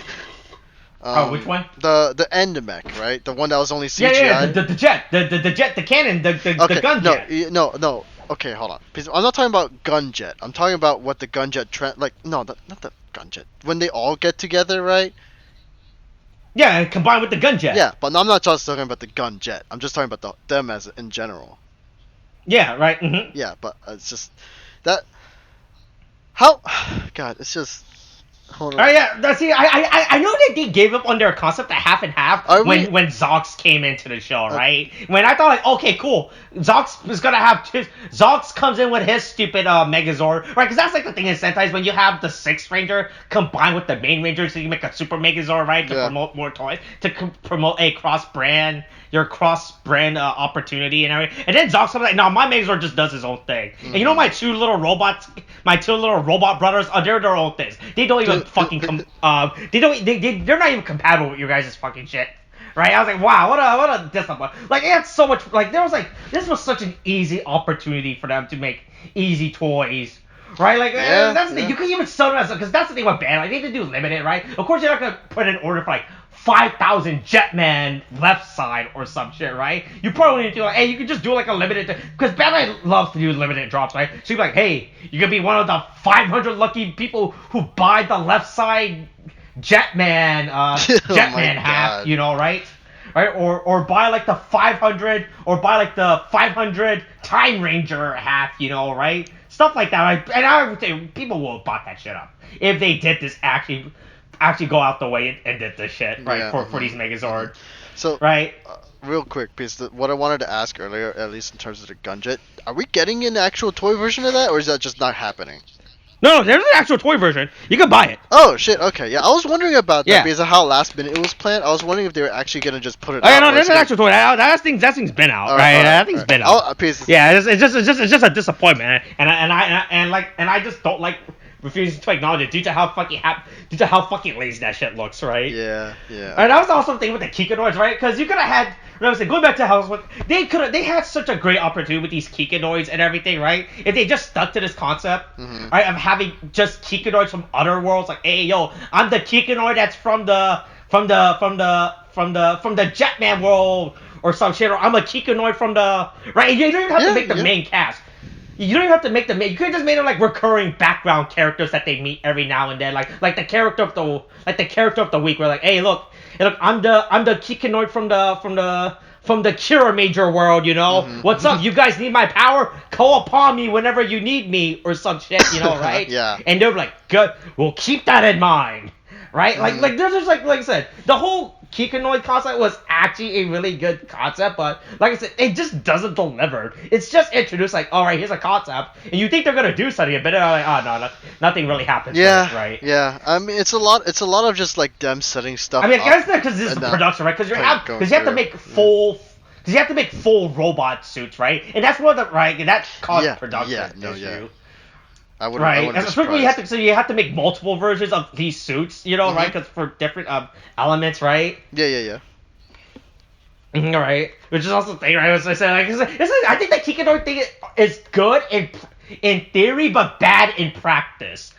Which one? The end mech, right? The one that was only CGI. Yeah, the jet, the jet, the cannon, the gun jet. No. Okay, hold on. Because I'm not talking about gun jet. I'm talking about what the gun jet not the gun jet. When they all get together, right? Yeah, and combined with the gun jet. Yeah, but I'm not just talking about the gun jet. I'm just talking about them as in general. Yeah, right. Mm-hmm. Yeah, but it's just that. How? God, it's just. Hold on. Yeah. See, I know that they gave up on their concept of half and half when Zox came into the show, right? When I thought like, okay, cool, Zox is gonna have Zox comes in with his stupid Megazord, right? Because that's like the thing in Sentai's when you have the 6th Ranger combined with the main Ranger, so you make a Super Megazord, right? To promote more toys, to promote a your cross-brand opportunity and everything. And then Zox comes like, no, my Megazord just does his own thing. Mm-hmm. And you know my two little robot brothers, they're their own things. They don't even fucking they're not even compatible with your guys' fucking shit. Right? I was like, wow, what a disappointment. Like, it had so much, like, there was like, this was such an easy opportunity for them to make easy toys. Right? Like, that's the thing. You can even sell them as, because that's the thing about Bandai. Like, they need to do limited, right? Of course, you're not going to put an order for, like, 5,000 Jetman left side or some shit, right? You probably need to do like, hey, you can just do like a limited, because Bandai loves to do limited drops, right? So you're like, hey, you can be one of the 500 lucky people who buy the left side Jetman, Jetman half, you know, right? Right? Or buy like the 500, or buy like the 500 Time Ranger half, you know, right? Stuff like that, right? And I would say people will have bought that shit up if they did this actually go out the way and did this shit, right, for these Megazord. So, right? Real quick, because what I wanted to ask earlier, at least in terms of the Gunjet, are we getting an actual toy version of that, or is that just not happening? No, there's an actual toy version. You can buy it. Oh, shit, okay. Yeah, I was wondering about that because of how last minute it was planned. I was wondering if they were actually going to just put it out. Yeah, no, there's an actual toy. That thing's been out, right? That thing's been out. Yeah, it's just a disappointment. And I just don't like refusing to acknowledge it due to how fucking lazy that shit looks, right? Yeah. And that was also the thing with the Kikanoids, right? Because you could have had, going back to how they had such a great opportunity with these Kikanoids and everything, right? If they just stuck to this concept, right, of having just Kikanoids from other worlds, like, hey, yo, I'm the Kikanoid that's from the Jetman world or some shit, or I'm a Kikanoid from the, right? You don't even have to make the main cast. You don't even have to make them. You could have just made them like recurring background characters that they meet every now and then, like the character of the week. We're like, hey, look, I'm the Kikanoid from the Kira Major world, you know. What's up? You guys need my power? Call upon me whenever you need me, or some shit, you know, right? Yeah. And they're like, good. We'll keep that in mind, right? Like there's just like I said, the whole Kikanoid concept was actually a really good concept, but like I said, it just doesn't deliver. It's just introduced like, all right, here's a concept, and you think they're gonna do something, but they're like, oh no, nothing really happens. Yeah, right. Yeah, I mean, it's a lot of just like them setting stuff. I mean, I guess because this is production, right? Because you have to make full. Because you have to make full robot suits, right? And that's one of the that caused production issue. Yeah. And especially you have to make multiple versions of these suits, you know, right? Because for different elements, right? Yeah. Right, which is also the thing, right? As I said, I think the Kikanoid thing is good in theory, but bad in practice,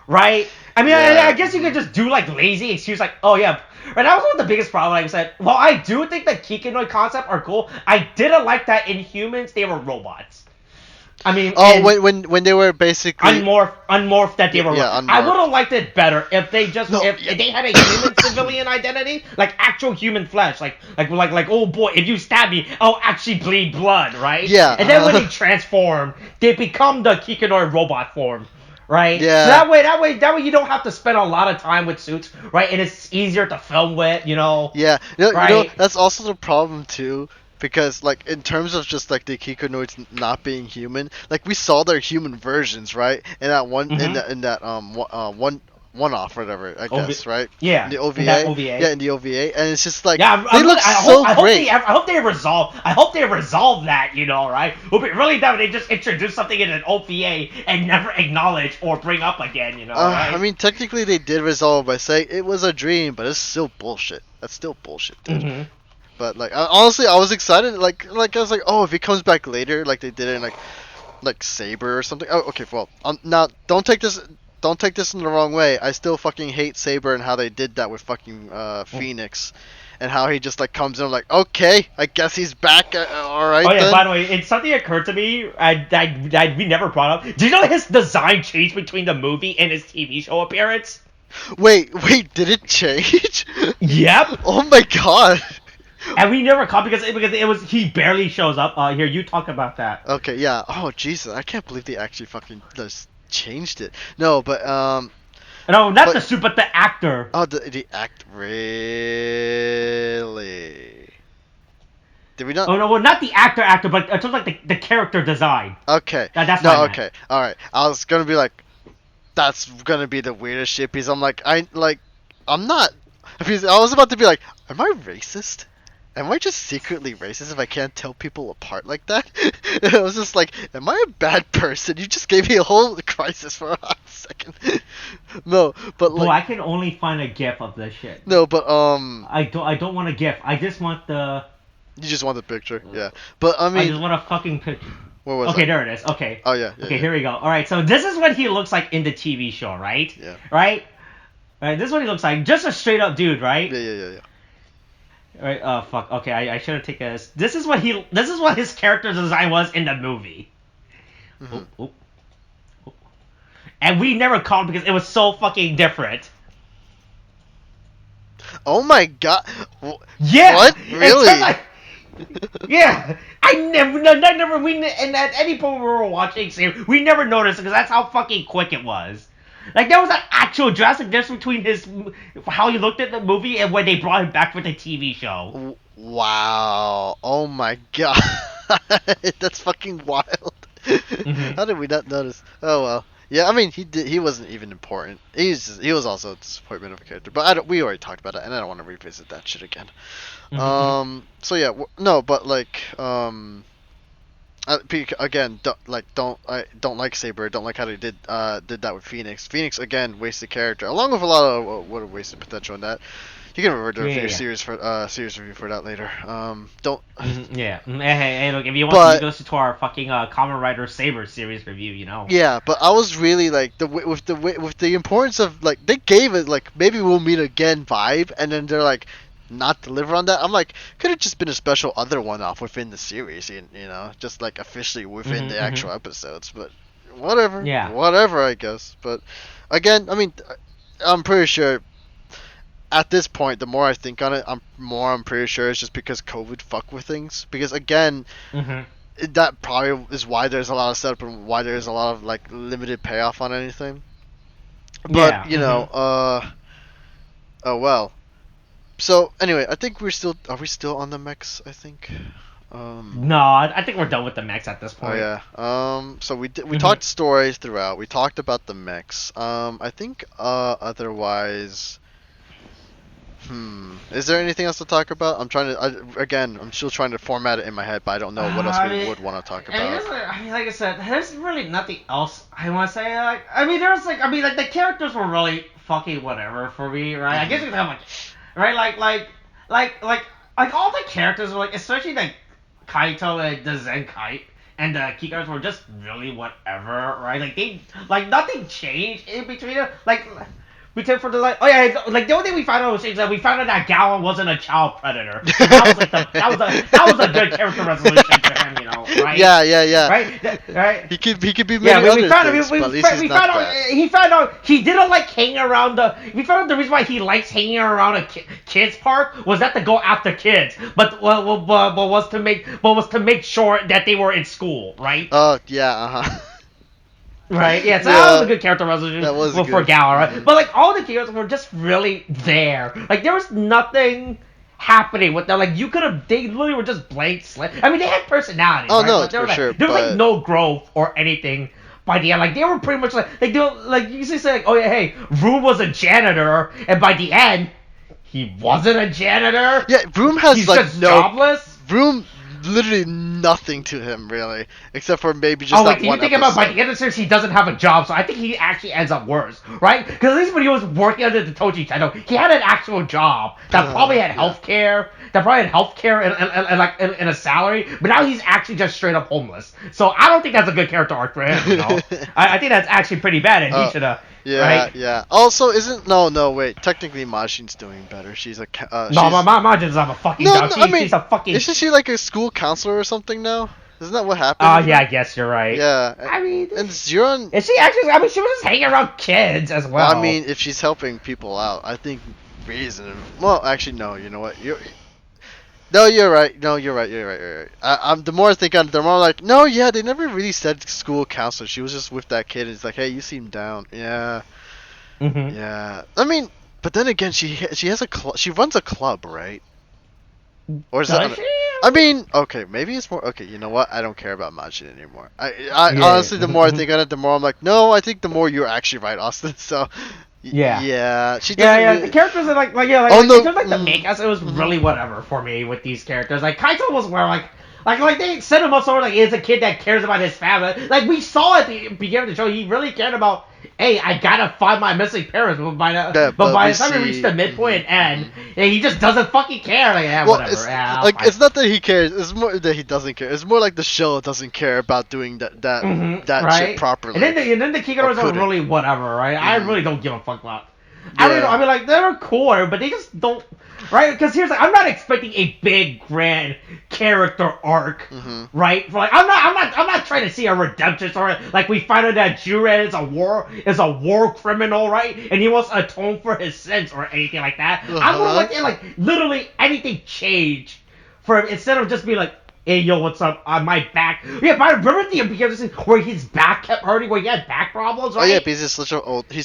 right? I mean, I guess you could just do like lazy excuse, like, oh yeah. Right, that was one of the biggest problems. Like I said, while I do think the Kikanoid concept are cool, I didn't like that in humans they were robots. I mean, Oh, when they were basically unmorphed that they were. yeah, I would have liked it better if they just No, if they had a human civilian identity, like actual human flesh, like oh boy, if you stab me, I'll actually bleed blood, right? Yeah. And then when they transform, they become the Kikanoi robot form. Right. Yeah. So that way, you don't have to spend a lot of time with suits, right? And it's easier to film with, you know. Yeah. Right. That's also the problem too. Because like in terms of just like the Kikonoids not being human, like we saw their human versions, right? In that one, in that one off, whatever, I guess, right? Yeah. In the OVA. In that OVA. Yeah, in the OVA, and it's just like yeah, they look so great. I hope they resolve that, you know, right? It would be really dumb if they just introduce something in an OVA and never acknowledge or bring up again, you know. Right? I mean, technically they did resolve by saying it was a dream, but it's still bullshit. That's still bullshit, dude. But like, honestly, I was excited. Like I was like, oh, if he comes back later, like they did it in like Saber or something. Oh, okay. Well, now don't take this in the wrong way. I still fucking hate Saber and how they did that with fucking Phoenix, and how he just like comes in like, okay, I guess he's back. All right. Oh yeah. Then. By the way, it's something occurred to me. We never brought up. Do you know his design changed between the movie and his TV show appearance? Wait, did it change? Yep. Oh my god. And we never caught because it was he barely shows up. Here, you talk about that. Okay, yeah. Oh Jesus, I can't believe they actually fucking just changed it. No, but No, not the suit, but the actor. Oh, the act really? Did we not? Oh no, well not the actor, but it's just like the character design. Okay. That's no. what I meant. Okay. All right. I was gonna be like, that's gonna be the weirdest shit because I'm not. Because I was about to be like, am I racist? Am I just secretly racist if I can't tell people apart like that? I was just like, am I a bad person? You just gave me a whole crisis for a hot second. No, but like... Well, I can only find a GIF of this shit. No, but I don't want a GIF. I just want the... You just want the picture, yeah. But I mean... I just want a fucking picture. Where was Okay, I? there it is. Okay. Oh, yeah. Okay, here we go. Alright, so this is what he looks like in the TV show, right? Yeah. Right? Right, this is what he looks like. Just a straight up dude, right? Yeah. Right, oh fuck. Okay, I should have taken this. This is what his character design was in the movie. Mm-hmm. Oop. And we never called because it was so fucking different. Oh my god. Yeah. What? Really? Yeah. And at any point we were watching, we never noticed because that's how fucking quick it was. Like, there was an actual drastic difference between how he looked at the movie and when they brought him back for the TV show. Wow. Oh my god. That's fucking wild. Mm-hmm. How did we not notice? Oh well. Yeah, I mean, he wasn't even important. He was also a disappointment of a character. But we already talked about it, and I don't want to revisit that shit again. Mm-hmm. So yeah, no, but like, again, I don't like Saber. Don't like how they did that with Phoenix. Phoenix again wasted character, along with a lot of what a wasted potential in that. You can remember your series review for that later. Don't. Yeah. Hey, look, if you want to go to our fucking Kamen Rider Saber series review, you know. Yeah, but I was really like with the importance of like they gave it like maybe we'll meet again vibe, and then they're like not deliver on that. I'm like, could have just been a special other one-off within the series, you know, just like officially within the actual episodes. But whatever, whatever, I guess. But again, I mean, I'm pretty sure at this point, the more I think on it, I'm pretty sure it's just because COVID fucked with things. Because again, that probably is why there's a lot of setup and why there's a lot of like limited payoff on anything. But you know, oh well. So anyway, I think are we still on the mechs? I think. No, I think we're done with the mechs at this point. Oh yeah. So we talked stories throughout. We talked about the mechs. I think otherwise. Is there anything else to talk about? I'm still trying to format it in my head, but I don't know what else we would want to talk about. I mean, like I said, there's really nothing else I want to say. The characters were really fucking whatever for me, right? I guess you have like all the characters were like, especially like Kaito and the Zenkai and the Kikai were just really whatever, right? Like nothing changed in between them, like. We took for the the only thing we found out was that we found out that Gowan wasn't a child predator. So that was a good character resolution to him. him, right? Yeah. Right. He could be many other things, but at least he's not that. He found out he didn't like hanging around we found out the reason why he likes hanging around a kids park was not to go after kids, but was to make sure that they were in school, right? Oh yeah, Right, yeah, so that was a good character resolution for Gal, right? But like all the characters were just really there. Like there was nothing happening with them. Like they literally were just blank slate. I mean, they had personalities. Oh right? no, there for sure. There was like no growth or anything by the end. Like they were pretty much like they do. Like you usually say, like, oh yeah, hey, Rue was a janitor, and by the end, he wasn't a janitor. Yeah, Vroom has He's like just jobless. Vroom literally nothing to him really, except for maybe just that one you think about by the end of the series he doesn't have a job, so I think he actually ends up worse, right? Because at least when he was working under the Toji Tendo, he had an actual job that probably had healthcare, and a salary, but now he's actually just straight up homeless. So I don't think that's a good character arc for him. I think that's actually pretty bad, and he should have. Yeah, right? yeah. Also, wait. Technically, Majin's doing better. She's a. Majin's not a fucking dog. She's a fucking. Isn't she like a school counselor or something now? Isn't that what happened? Yeah, I guess you're right. Yeah. I mean, and Zeron. Is she actually? I mean, she was just hanging around kids as well. I mean, if she's helping people out, I think reason. Well, actually, no. You know what? No, you're right. You're right. The more I think on it, the more like, no, yeah, they never really said school counselor. She was just with that kid, and it's like, hey, you seem down. Yeah. Mm-hmm. Yeah. I mean, but then again, she has a she runs a club, right? Or is that? I mean, okay, maybe it's more. Okay, you know what? I don't care about Majin anymore. Honestly, the more I think on it, the more I'm like, no, I think the more you're actually right, Austin. So. Yeah. She really... The characters are like in terms of like the makeup, it was really whatever for me with these characters. Like Kaito was where like they set him up sort of like he's a kid that cares about his family. Like we saw at the beginning of the show, he really cared about. Hey, I gotta find my missing parents. But by the time we reach the midpoint and end, he just doesn't fucking care. Like, whatever. It's not that he cares. It's more that he doesn't care. It's more like the show doesn't care about doing that shit properly. And then the Kikoros are really whatever, right? I really don't give a fuck about. I mean, like they're cool, but they just don't. Right? Because here's I'm not expecting a big grand character arc, right? For I'm not trying to see a redemption story. Like we find out that Juren is a war criminal, right? And he wants to atone for his sins or anything like that. I would like literally anything change for him instead of just being like, hey, yo, what's up? On my back. Yeah, but I remember the beginning where his back kept hurting, where he had back problems, right? Oh yeah, because he's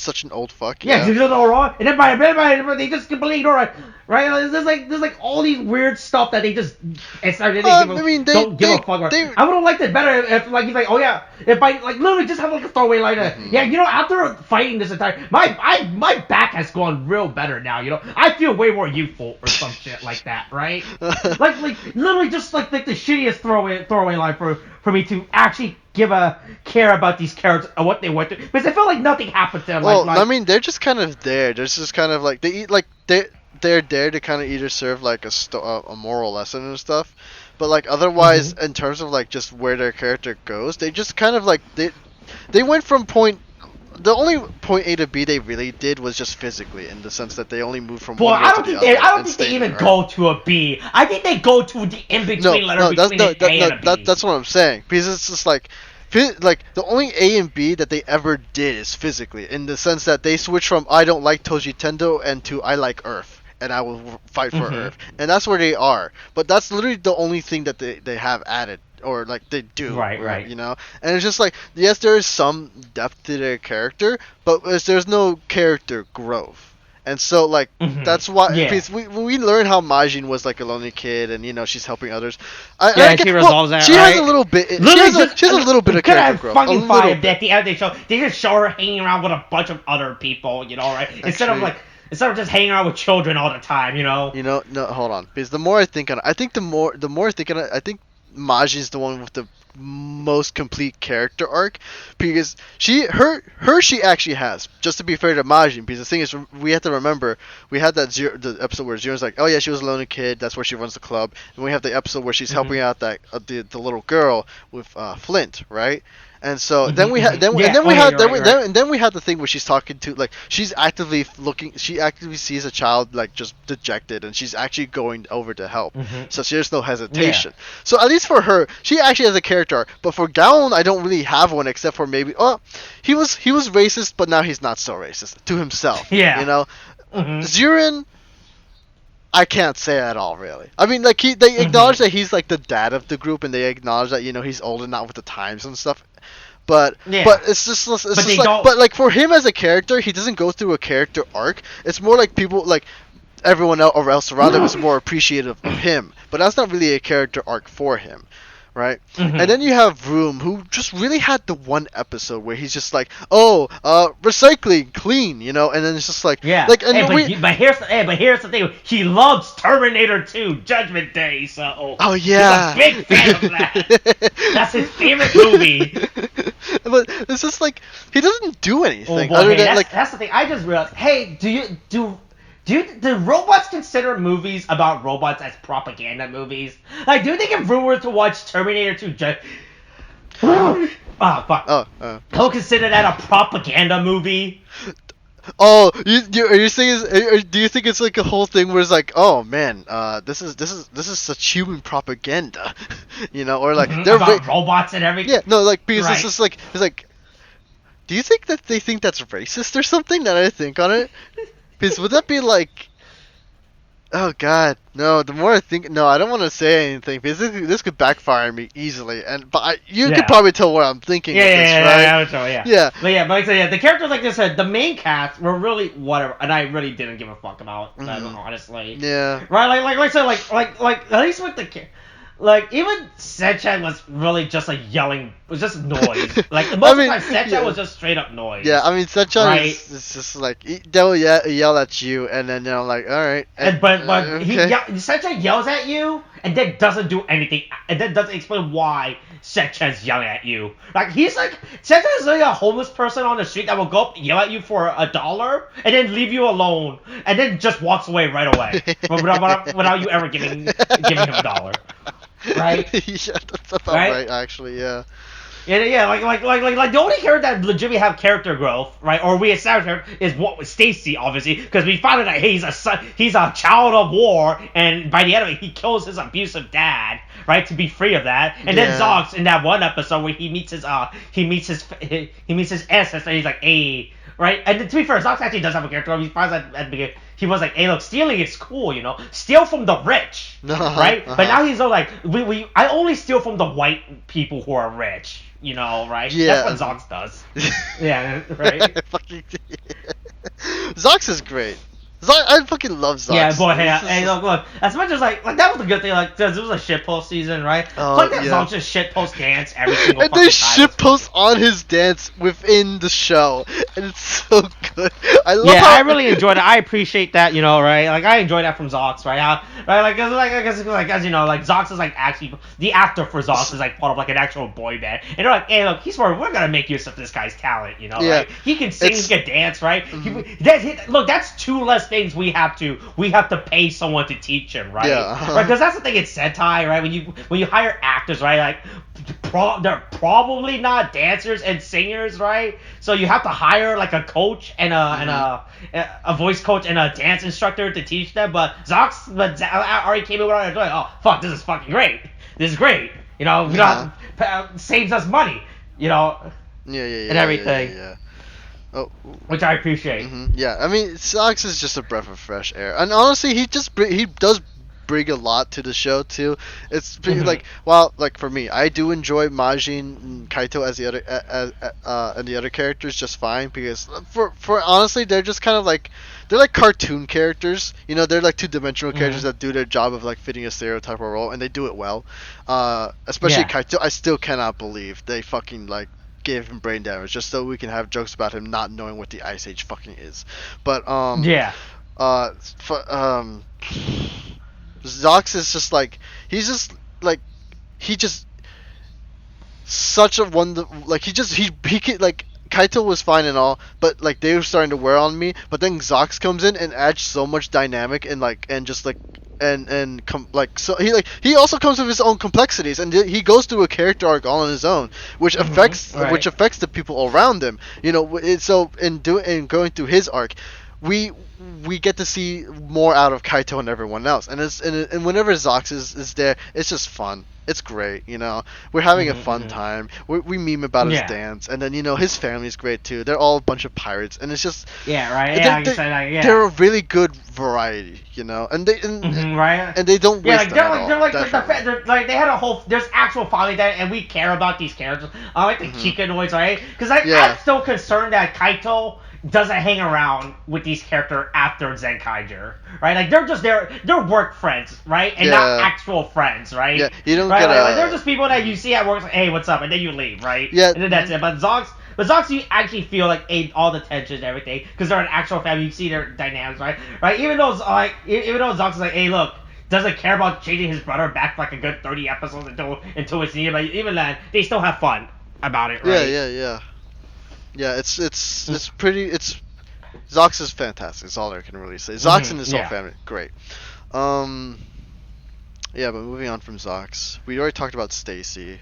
such an old fuck. Yeah, he's just all wrong. And then by they just completely ignore it. Right? There's like all these weird stuff that they just don't give a fuck about. I would have liked it better if like he's like, oh yeah, if I like literally just have like a throwaway line. Yeah, after fighting this entire my back has gone real better now. I feel way more youthful or some shit like that, right? like literally just like the shittiest throwaway line for me to actually give a care about these characters and what they went through, because I felt like nothing happened to them. Well, I mean, they're just kind of there. They're just kind of like they're there to kind of either serve like a moral lesson and stuff, but like otherwise in terms of like just where their character goes, they just kind of like they went from the only point A to B they really did was just physically, in the sense that they only moved from one way to the other. I don't think they even go to a B. I think they go to the in-between letter between an A and a B. That's what I'm saying, because it's just like the only A and B that they ever did is physically, in the sense that they switched from I don't like Toji Tendo and to I like Earth. And I will fight for Earth. And that's where they are. But that's literally the only thing that they have added. Or, like, they do. Right. And it's just like, yes, there is some depth to their character, but there's no character growth. And so, like, that's why... Because we learn how Majin was, like, a lonely kid, and, she's helping others. She resolves that, She has a little bit... She has a little bit of character growth. Fucking fire at the end they just show her hanging around with a bunch of other people, right? Instead of just hanging out with children all the time, No, hold on. Because the more I think on it, I think I think Majin's the one with the most complete character arc, because she actually has, just to be fair to Majin, because the thing is, we have to remember, we had the episode where Zero's like, oh yeah, she was a lonely kid, that's where she runs the club, and we have the episode where she's helping out the little girl with Flint, right? And so Mhm, mhm. then Yeah. and then Oh we yeah, had you're right. You're right. and then we had the thing where she's talking to, like, she's actively looking, she actively sees a child like just dejected, and she's actually going over to help. Mhm. So there's no Yeah. hesitation. So at least for her, she actually has a character arc. But for Gaon, I don't really have one, except for maybe, oh, he was racist, but now he's not so racist to himself. Yeah. You know, Mhm. Zirin, I can't say at all, really. I mean, like, they acknowledge Mhm. that he's like the dad of the group, and they acknowledge that, he's old and not with the times and stuff. But Yeah. But they like, don't. but like, for him as a character, he doesn't go through a character arc. It's more like people, like, everyone else around him is more appreciative of him, but that's not really a character arc for him, right? Mhm. And then you have Room, who just really had the one episode where he's just like, oh, recycling, clean, and then it's just like, Yeah. like, and But here's the thing. He loves Terminator 2 Judgment Day, so oh yeah, he's a big fan of that. That's his favorite movie. But it's just like, he doesn't do Oh anything boy, other hey, than that's, like, that's the thing. I just realized. Hey, do robots consider movies about robots as propaganda movies? Like, do you think if we were to watch Terminator 2, oh fuck, he'll consider that a propaganda movie? oh, are you saying do you think it's like a whole thing where it's like, oh man, this is such human propaganda, or like they're About robots and everything. yeah, no, like, because Right. it's like, do you think that they think that's racist or something? Now that I think on it, because would that be like, oh god, no. The more I think, no, I don't want to say anything because this could backfire on me easily, but you Yeah. could probably tell what I'm thinking Yeah, with yeah, this, yeah, right? yeah, I would tell, yeah. Yeah. But yeah, but like I said, yeah, the characters, like I said, the main cast were really whatever, and I really didn't give a fuck about them, honestly. Yeah. Right, like I said, like at least with like even Senchan was really just like yelling, was just noise. Like most of the time, Senchan was just straight up noise. Yeah, I mean, Senchan Right. is just like, they'll yell at you, and then like, all right. But okay. Senchan yells at you and then doesn't do anything, and then doesn't explain why Senchan's yelling at you. Like Senchan is like a homeless person on the street that will go up and yell at you for $1 and then leave you alone, and then just walks away right away without you ever giving him $1. Right? Yeah, that's about Right? right, actually. Yeah. Yeah, like the only character that legitimately have character growth, right? Or we established her is what Stacy, obviously, because we found out that he's a child of war, and by the end of it, he kills his abusive dad, right, to be free of that. And then Zox in that one episode where he meets his ancestor, he's like, hey. Right, and to be fair, Zox actually does have a character. He finds out at the beginning, he was like, "Hey, look, stealing is cool, steal from the rich, right?" But now he's all like, I only steal from the white people who are rich, right? Yeah. That's what Zox does. Yeah, right. Fucking Zox is great. I fucking love Zox. Yeah, boy, hey, look. As much as like that was a good thing. Like, this was a shitpost season, right? Like that Zox just shitpost dance every single. And they shitpost on his dance within the show, and it's so good. I love. Yeah, I really enjoyed it. I appreciate that, right? Like, I enjoy that from Zox, right? Like as you know, like Zox is like actually the actor for Zox is like part of like an actual boy band, and they're like, hey, look, we're gonna make use of this guy's talent, Yeah. Right? He can sing, he can dance, right? Look, that's two less things we have to pay someone to teach him, right? Yeah. Right, because that's the thing in Sentai, right? When you hire actors, right? Like, they're probably not dancers and singers, right? So you have to hire like a coach and a voice coach and a dance instructor to teach them. But Zox already came in with it, like, oh fuck, this is fucking great. This is great. Saves us money. Yeah. And everything. Yeah. Oh. Which I appreciate. Yeah, I mean, Sox is just a breath of fresh air, and honestly, he does bring a lot to the show too. It's like, well, like for me, I do enjoy Majin and Kaito as the other and the other characters just fine, because for honestly, they're just kind of like, they're like cartoon characters. They're like two-dimensional characters that do their job of like fitting a stereotype or role, and they do it well. Especially Kaito, I still cannot believe they fucking like gave him brain damage just so we can have jokes about him not knowing what the Ice Age fucking is. But Zox is just like, he just such a wonder, like he could, like, Kaito was fine and all, but like they were starting to wear on me, but then Zox comes in and adds so much dynamic and just like so he also comes with his own complexities, and he goes through a character arc all on his own, which affects the people around him. So in going through his arc, we get to see more out of Kaito and everyone else, and whenever Zox is there, it's just fun. It's great, We're having a fun time. We meme about his dance, and then his family's great too. They're all a bunch of pirates, and it's just they're a really good variety, and they and they don't waste they had a whole there's actual family there, and we care about these characters. I like the Kikanoids, right? Because I'm still concerned that Kaito doesn't hang around with these characters after Zenkaiger, right? Like they're just they're work friends, right? And not actual friends, right? Yeah, you don't right? get like they're just people that you see at work, like, hey, what's up? And then you leave, right? Yeah. And then that's it. But Zox, you actually feel like all the tension and everything because they're an actual family. You see their dynamics, right? Right? Even though Zox is like, hey, look, doesn't care about changing his brother back for like a good 30 episodes until it's needed. But even then, they still have fun about it, right? Yeah, it's pretty. Zox is fantastic. That's all I can really say. Zox and his whole family, great. Yeah, but moving on from Zox, we already talked about Stacy.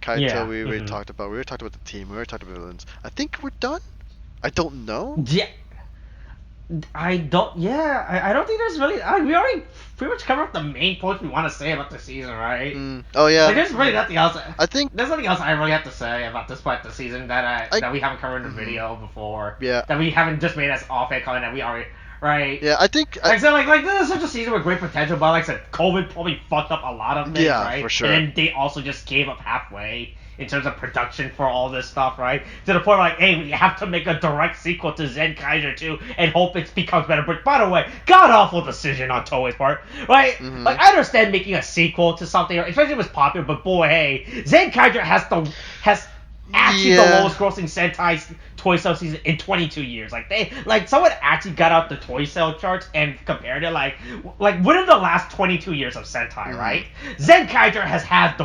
Kaito, we already talked about. We already talked about the team. We already talked about villains. I think we're done. I don't know. Yeah. I don't think there's really. We already pretty much covered up the main points we want to say about the season, right? Oh yeah. Like, there's really nothing else. I think there's nothing else I really have to say about this part of the season that we haven't covered in the video before. Yeah. That we haven't just made as off-air comment that we already. Right. Yeah, I think. Like this is such a season with great potential, but like I said, COVID probably fucked up a lot of things, right? Yeah, for sure. And then they also just gave up halfway in terms of production for all this stuff, right? To the point where, like, hey, we have to make a direct sequel to Zenkaiger 2 and hope it becomes better. But by the way, god-awful decision on Toei's part, right? Like, I understand making a sequel to something, especially if it was popular, but boy, hey, Zenkaiger has actually the lowest grossing Sentai toy sale season in 22 years. Someone actually got out the toy sale charts and compared it. Like within the last 22 years of Sentai, right? Zenkaiger has had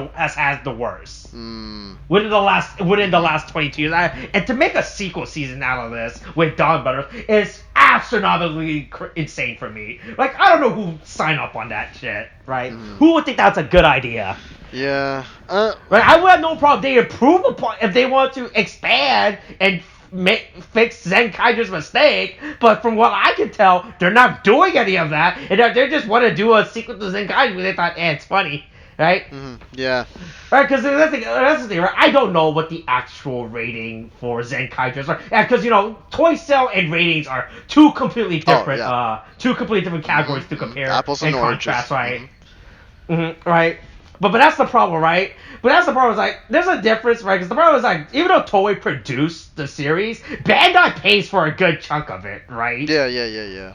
the worst. Within the last 22 years, and to make a sequel season out of this with Dawn Butters is astronomically insane for me. Like, I don't know who signed up on that shit, right? Who would think that's a good idea? Yeah. Right, I would have no problem. They improve upon if they want to expand and fix Zenkaiger's mistake, but from what I can tell, they're not doing any of that, and they just want to do a sequel to Zenkaiger because they thought, it's funny, right? Yeah. Right, because that's the thing, right? I don't know what the actual rating for Zenkaiger is, right? Because toy sale and ratings are two completely different, categories to compare apples and contrast, oranges. right? Right. But that's the problem, right? But that's the problem. Is like there's a difference, right? Because the problem is like even though Toei produced the series, Bandai pays for a good chunk of it, right? Yeah.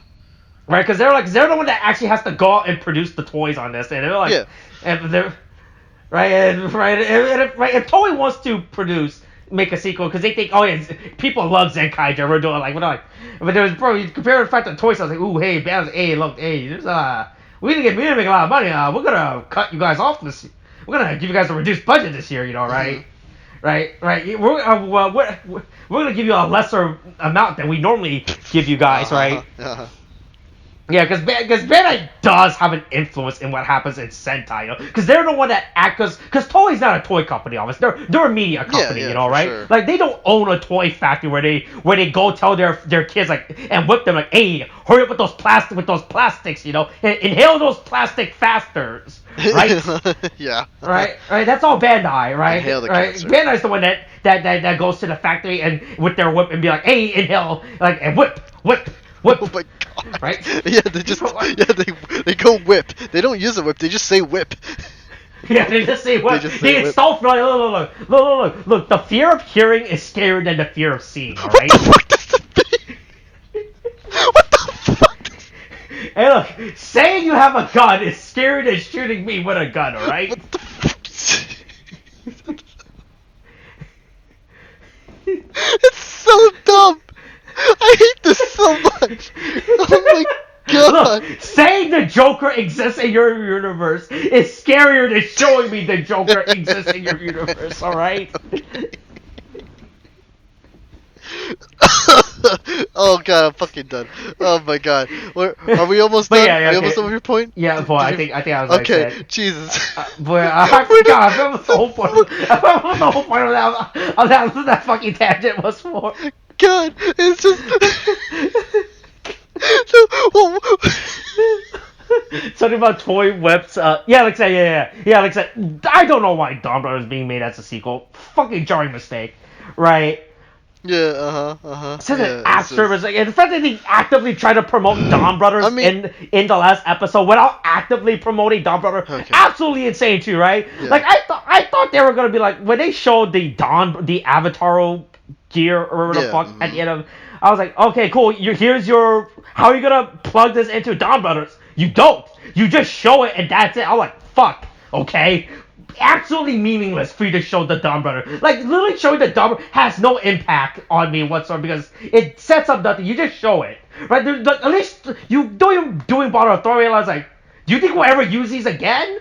Right? Because they're the one that actually has to go out and produce the toys on this, and they're like, and they're right, and if Toei wants to make a sequel because they think, people love Zenkaiger, we're doing but there was you compare the fact that Toei Sales like, ooh, hey, Bandai's, hey, look, hey, there's we didn't make a lot of money. We're gonna cut you guys off this. We're gonna give you guys a reduced budget this year. Right? Right. We're gonna give you a lesser amount than we normally give you guys. Right. Yeah, because Bandai does have an influence in what happens in Sentai, because they're the one that because Toei's not a toy company, obviously. They're a media company, right? Sure. Like they don't own a toy factory where they go tell their kids and whip them like, hey, hurry up with those plastics, inhale those plastic faster, right? Yeah. Right. That's all Bandai, right? Inhale the cancer. Bandai's the one that goes to the factory and with their whip and be like, hey, inhale, and whip. Oh my god. Right? Yeah, they go whip. They don't use a whip, they just say whip. Yeah, they just say whip. They insult look. The fear of hearing is scarier than the fear of seeing, alright? What the fuck does that mean? What the fuck? Hey look, saying you have a gun is scarier than shooting me with a gun, alright? What the fuck? It's so dumb. I hate this so much. Oh my god. Look, saying the Joker exists in your universe is scarier than showing me the Joker exists in your universe, alright? Oh god, I'm fucking done. Oh my god. Are we almost But done? yeah, Are we okay. almost done with your point? Yeah, boy, I think I was like Okay, said. Jesus. Boy, I forgot. That was the whole point. That was the whole point of that fucking tangent was for. God, it's just. So, well, Something about toy whips. Yeah, like I said, yeah. Like I said, I don't know why Dawn Brothers is being made as a sequel. Fucking jarring mistake, right? yeah, Since yeah, an app service, like, and the fact that they actively try to promote Dawn Brothers I mean- in the last episode without actively promoting Dawn Brothers, Okay. absolutely insane too, right? Yeah. Like I thought they were gonna be like when they showed the Avatar gear or whatever the Yeah, fuck at the end of. I was like, okay, cool. Here's your. How are you gonna plug this into Dawn Brothers? You don't. You just show it and that's it. I'm like, fuck. Okay. Absolutely meaningless for you to show the Dawn Brother. Like literally showing the Dawn Brother has no impact on me whatsoever because it sets up nothing. You just show it, right? Like, at least you don't even doing bother throwing it. I was like, do you think we'll ever use these again?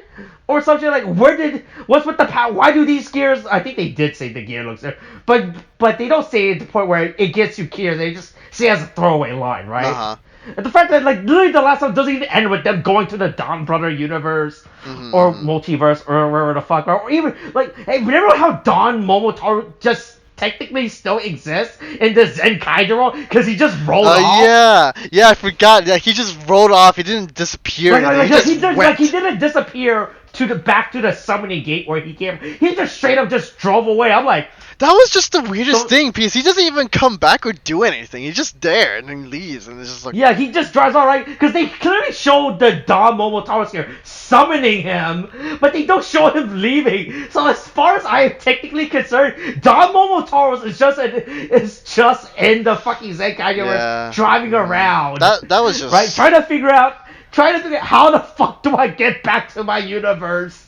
Or something like what's with the power? Why do these gears? I think they did say the gear looks there, but they don't say it to the point where it gets you gears. They just say it as a throwaway line, right? Uh-huh. And the fact that like literally the last one doesn't even end with them going to the Dawn Brother universe or multiverse or wherever the fuck, or even like hey, remember how Dawn Momotaro just technically still exists in the Zenkaiger world because he just rolled off. Yeah, I forgot. Yeah, he just rolled off. He didn't disappear. He didn't disappear back to the summoning gate where he came. He just straight up just drove away. I'm like, that was just the weirdest thing because he doesn't even come back or do anything. He's just there and then leaves and it's just like yeah, he just drives all right because they clearly showed the Dawn Momotaro here summoning him, but they don't show him leaving. So as far as I am technically concerned, Dawn Momotaro is just in the fucking Zenkaiger driving around. That was just right, trying to figure out how the fuck do I get back to my universe.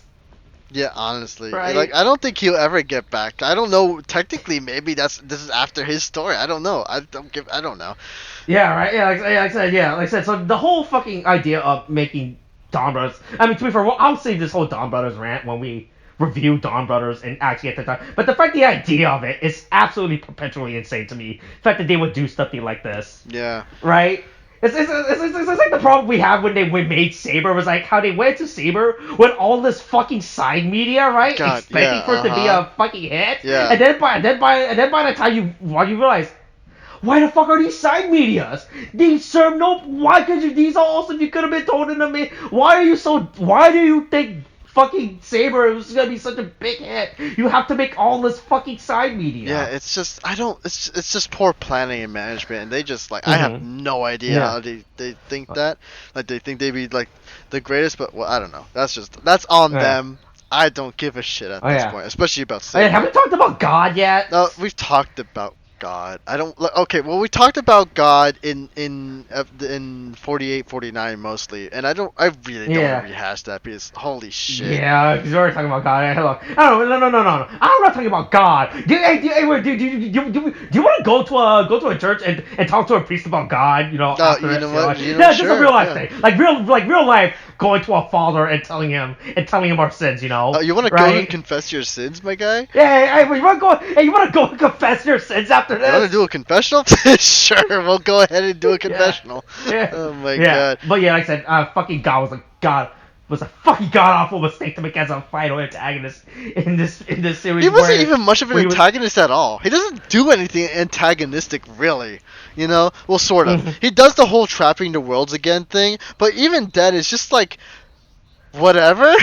Yeah, honestly, right? Like I don't think he'll ever get back. I don't know. Technically, maybe this is after his story. I don't know. I don't know. Yeah, right. Yeah, like I said. So the whole fucking idea of making Dawn Brothers. I mean, to be fair, I'll save this whole Dawn Brothers rant when we review Dawn Brothers and actually get to time. But the idea of it is absolutely perpetually insane to me. The fact that they would do something like this. Yeah. Right. It's like the problem we have when we made Saber was like how they went to Saber with all this fucking side media, right? God, expecting for it to be a fucking hit. Yeah. And then by the time you realize, why the fuck are these side medias? These serve no. Why could you? These are awesome. You could have been told in the main. Why do you think fucking Saber was gonna be such a big hit? You have to make all this fucking side media. Yeah, it's just it's just poor planning and management, and they just like I have no idea how they think that. Like they think they'd be like the greatest, but well, I don't know. That's on them. I don't give a shit at this point, especially about Saber. Have we talked about God yet? No, we've talked about God. I don't. Okay, well, we talked about God in 48, 49 mostly, and I really don't want to rehash that because holy shit. Yeah, because we're already talking about God. Hey, look, no. I'm not talking about God. Do you want to go to a church and talk to a priest about God? You know, you know what? Just a real life thing, like real life. Going to a father and telling him our sins, you know. You want to go and confess your sins, my guy? Yeah, you want to go and confess your sins after this? You want to do a confessional? Sure, we'll go ahead and do a confessional. Yeah. Oh my god. But yeah, like I said, fucking God was a fucking god awful mistake to make as a final antagonist in this series. He wasn't even much of an antagonist at all. He doesn't do anything antagonistic, really. You know? Well, sort of. He does the whole trapping the worlds again thing, but even then, it's just like, whatever.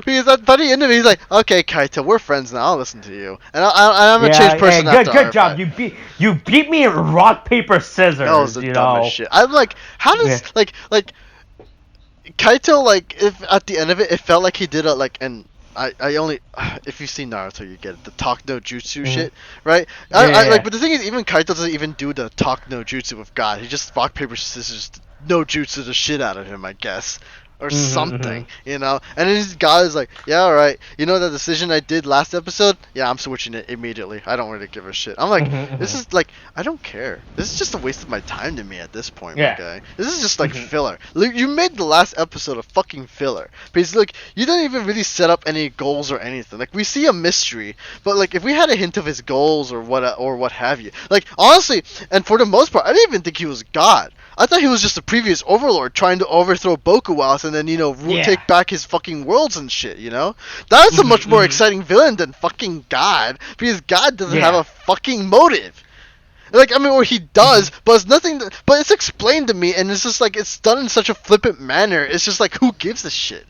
Because by the end of it, he's like, okay, Kaito, we're friends now. I'll listen to you. And I'm a changed person after good job. You beat me in rock, paper, scissors. That was the dumbest shit. I'm like, how does, like, Kaito, like, if at the end of it, it felt like he did I only, if you've seen Naruto, you get it, the talk no jutsu shit, right? But the thing is, even Kaito doesn't even do the talk no jutsu with God. He just rock, paper, scissors, no jutsu the shit out of him, I guess, or something, you know? And then this guy is like, yeah, all right, you know that decision I did last episode? Yeah, I'm switching it immediately. I don't really give a shit. I'm like, this is like, I don't care. This is just a waste of my time to me at this point, my guy. This is just like filler. Like, you made the last episode a fucking filler. Because, like, you didn't even really set up any goals or anything. Like, we see a mystery, but, like, if we had a hint of his goals or what have you. Like, honestly, and for the most part, I didn't even think he was God. I thought he was just a previous overlord trying to overthrow Bokuwas and then, you know, take back his fucking worlds and shit, you know? That's a much more exciting villain than fucking God, because God doesn't have a fucking motive. Like, I mean, or he does, but it's nothing, but it's explained to me, and it's just like, it's done in such a flippant manner, it's just like, who gives a shit?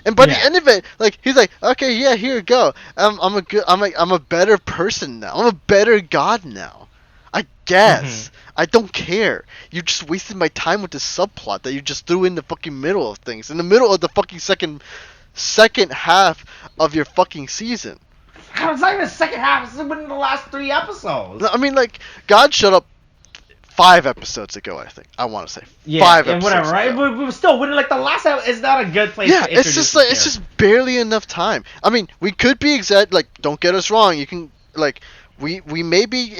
And by the end of it, like, he's like, okay, yeah, here you go. I'm a better person now. I'm a better God now. I guess. I don't care. You just wasted my time with this subplot that you just threw in the fucking middle of things. In the middle of the fucking second half of your fucking season. It's not even the second half. It's within the last 3 episodes. I mean, like, God showed up 5 episodes ago, I think. I want to say 5 episodes whatever, right? ago. But still, when like the last episode is not a good place. Yeah, to introduce it's just barely enough time. I mean, we could be exact. Like, don't get us wrong. You can like. We may be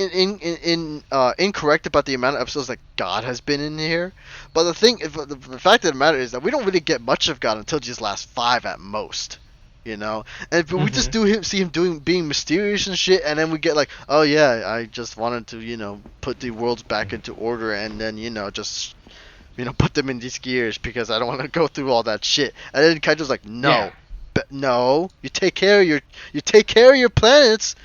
incorrect about the amount of episodes that God has been in here, but the fact of the matter is that we don't really get much of God until these last 5 at most, you know. And but we just see him being mysterious and shit, and then we get like, oh yeah, I just wanted to, you know, put the worlds back into order, and then, you know, just, you know, put them in these gears because I don't want to go through all that shit. And then Kaido's like, no, no, you take care of your planets.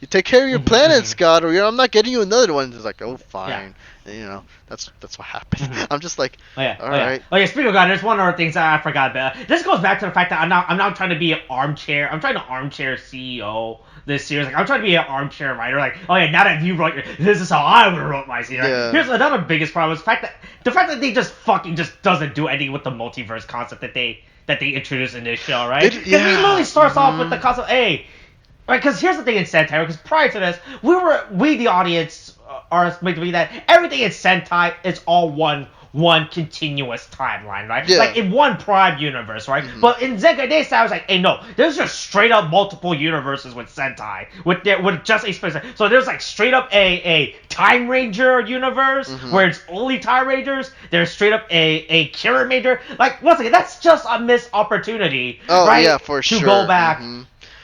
You take care of your planets, God, or I'm not getting you another one. It's like, oh, fine. And, you know, that's what happened. I'm just like, all right. Oh yeah. Speaking of God, there's one other thing that I forgot about. This goes back to the fact that I'm not trying to be an armchair. I'm trying to armchair CEO this series. Like, I'm trying to be an armchair writer. Like, oh yeah, now that you wrote this is how I would have wrote my series. Yeah. Here's another biggest problem: is the fact that they just fucking just doesn't do anything with the multiverse concept that they introduced in this show, right? Because we literally starts off with the concept, hey. Right, because here's the thing in Sentai, because prior to this, we the audience are made to believe that everything in Sentai is all one continuous timeline, right? Yeah. Like in one prime universe, right? But in Zenkaiger, I was like, hey, no, there's just straight up multiple universes with Sentai, with just a specific. So there's like straight up a Time Ranger universe where it's only Time Rangers. There's straight up a Kira Ranger. Like, once again, that's just a missed opportunity, right? Yeah, for sure. To go back.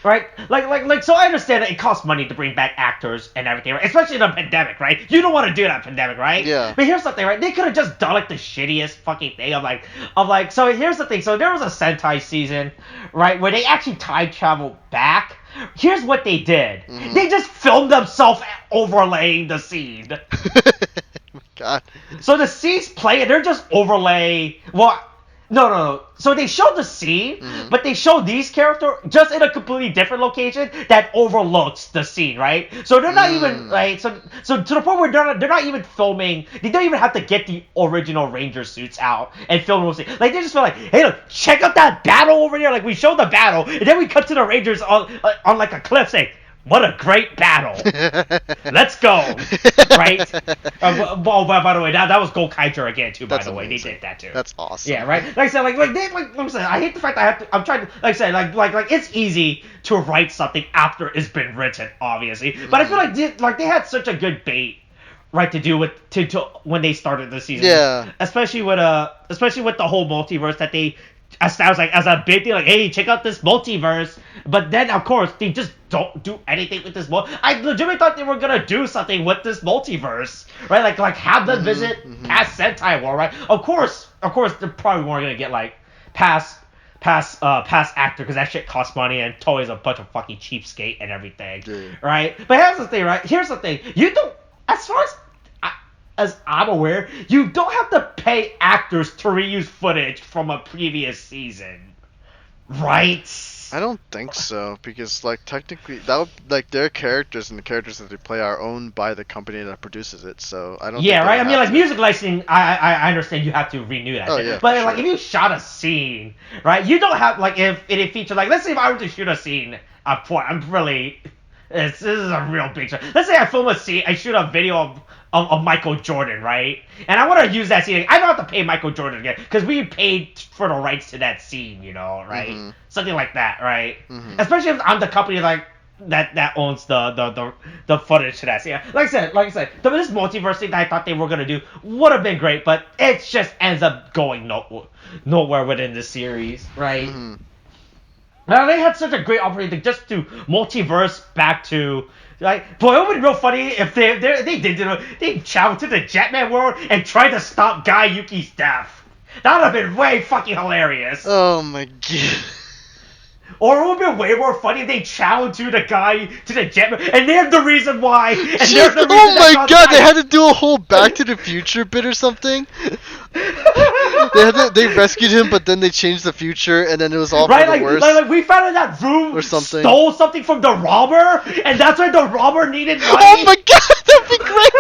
Right? Like, so I understand that it costs money to bring back actors and everything, right? Especially in a pandemic, right? You don't want to do that pandemic, right? Yeah. But here's the thing, right? They could have just done, like, the shittiest fucking thing of like, so here's the thing. So there was a Sentai season, right, where they actually time traveled back. Here's what they did. They just filmed themselves overlaying the scene. God. So the scenes play, and they're just overlay, No. So they showed the scene, but they showed these characters just in a completely different location that overlooks the scene, right? So they're not even right. So to the point where they're not even filming. They don't even have to get the original Ranger suits out and film those scenes. Like, they just feel like, hey, look, check out that battle over there. Like, we showed the battle, and then we cut to the Rangers on like a cliff saying, what a great battle! Let's go, right? By the way, that was Gokaijur again too. By the way, they did that too. That's awesome. Yeah, right. Like I said, like I said, I hate the fact that I'm trying to, like I said, like it's easy to write something after it's been written, obviously. But I feel like they had such a good bait, right, to do with to when they started the season. Yeah. Especially with the whole multiverse that they. As a big thing, like, hey, check out this multiverse. But then, of course, they just don't do anything with this I legitimately thought they were gonna do something with this multiverse, right? Like have them visit past Sentai War, right? Of course, they probably weren't gonna get like past actor because that shit costs money and Toei's a bunch of fucking cheapskate and everything, right? But here's the thing, right? Here's the thing: you don't, as far as I'm aware, you don't have to pay actors to reuse footage from a previous season, right? I don't think so, because like technically that would, like, their characters and the characters that they play are owned by the company that produces it, so I don't. Yeah, think right. I mean, like, to. music licensing, I understand you have to renew that. Shit. Yeah, but like, if you shot a scene, right, you don't have, like, if it featured, like, let's say if I were to shoot a scene, I'm really. This is a real big show. Let's say I film a scene, I shoot a video of Michael Jordan, right? And I want to use that scene. I don't have to pay Michael Jordan again because we paid for the rights to that scene, you know, right? Mm-hmm. Something like that, right? Mm-hmm. Especially if I'm the company like that owns the footage to that scene. Like I said, this multiverse thing that I thought they were gonna do would have been great, but it just ends up going nowhere within the series, right? Mm-hmm. Now they had such a great opportunity just to multiverse back to like, boy, it would be real funny if they traveled to the Jetman world and tried to stop Guy Yuki's death. That would have been way fucking hilarious. Oh my god. Or it would have been way more funny if they traveled to the Jetman, and they're the reason why. And they're the reason Oh my god, they had to do a whole Back to the Future bit or something. They rescued him, but then they changed the future, and then it was all for the worse. Like we found out that room or something. Stole something from the robber, and that's why the robber needed money. Oh my god, that'd be great.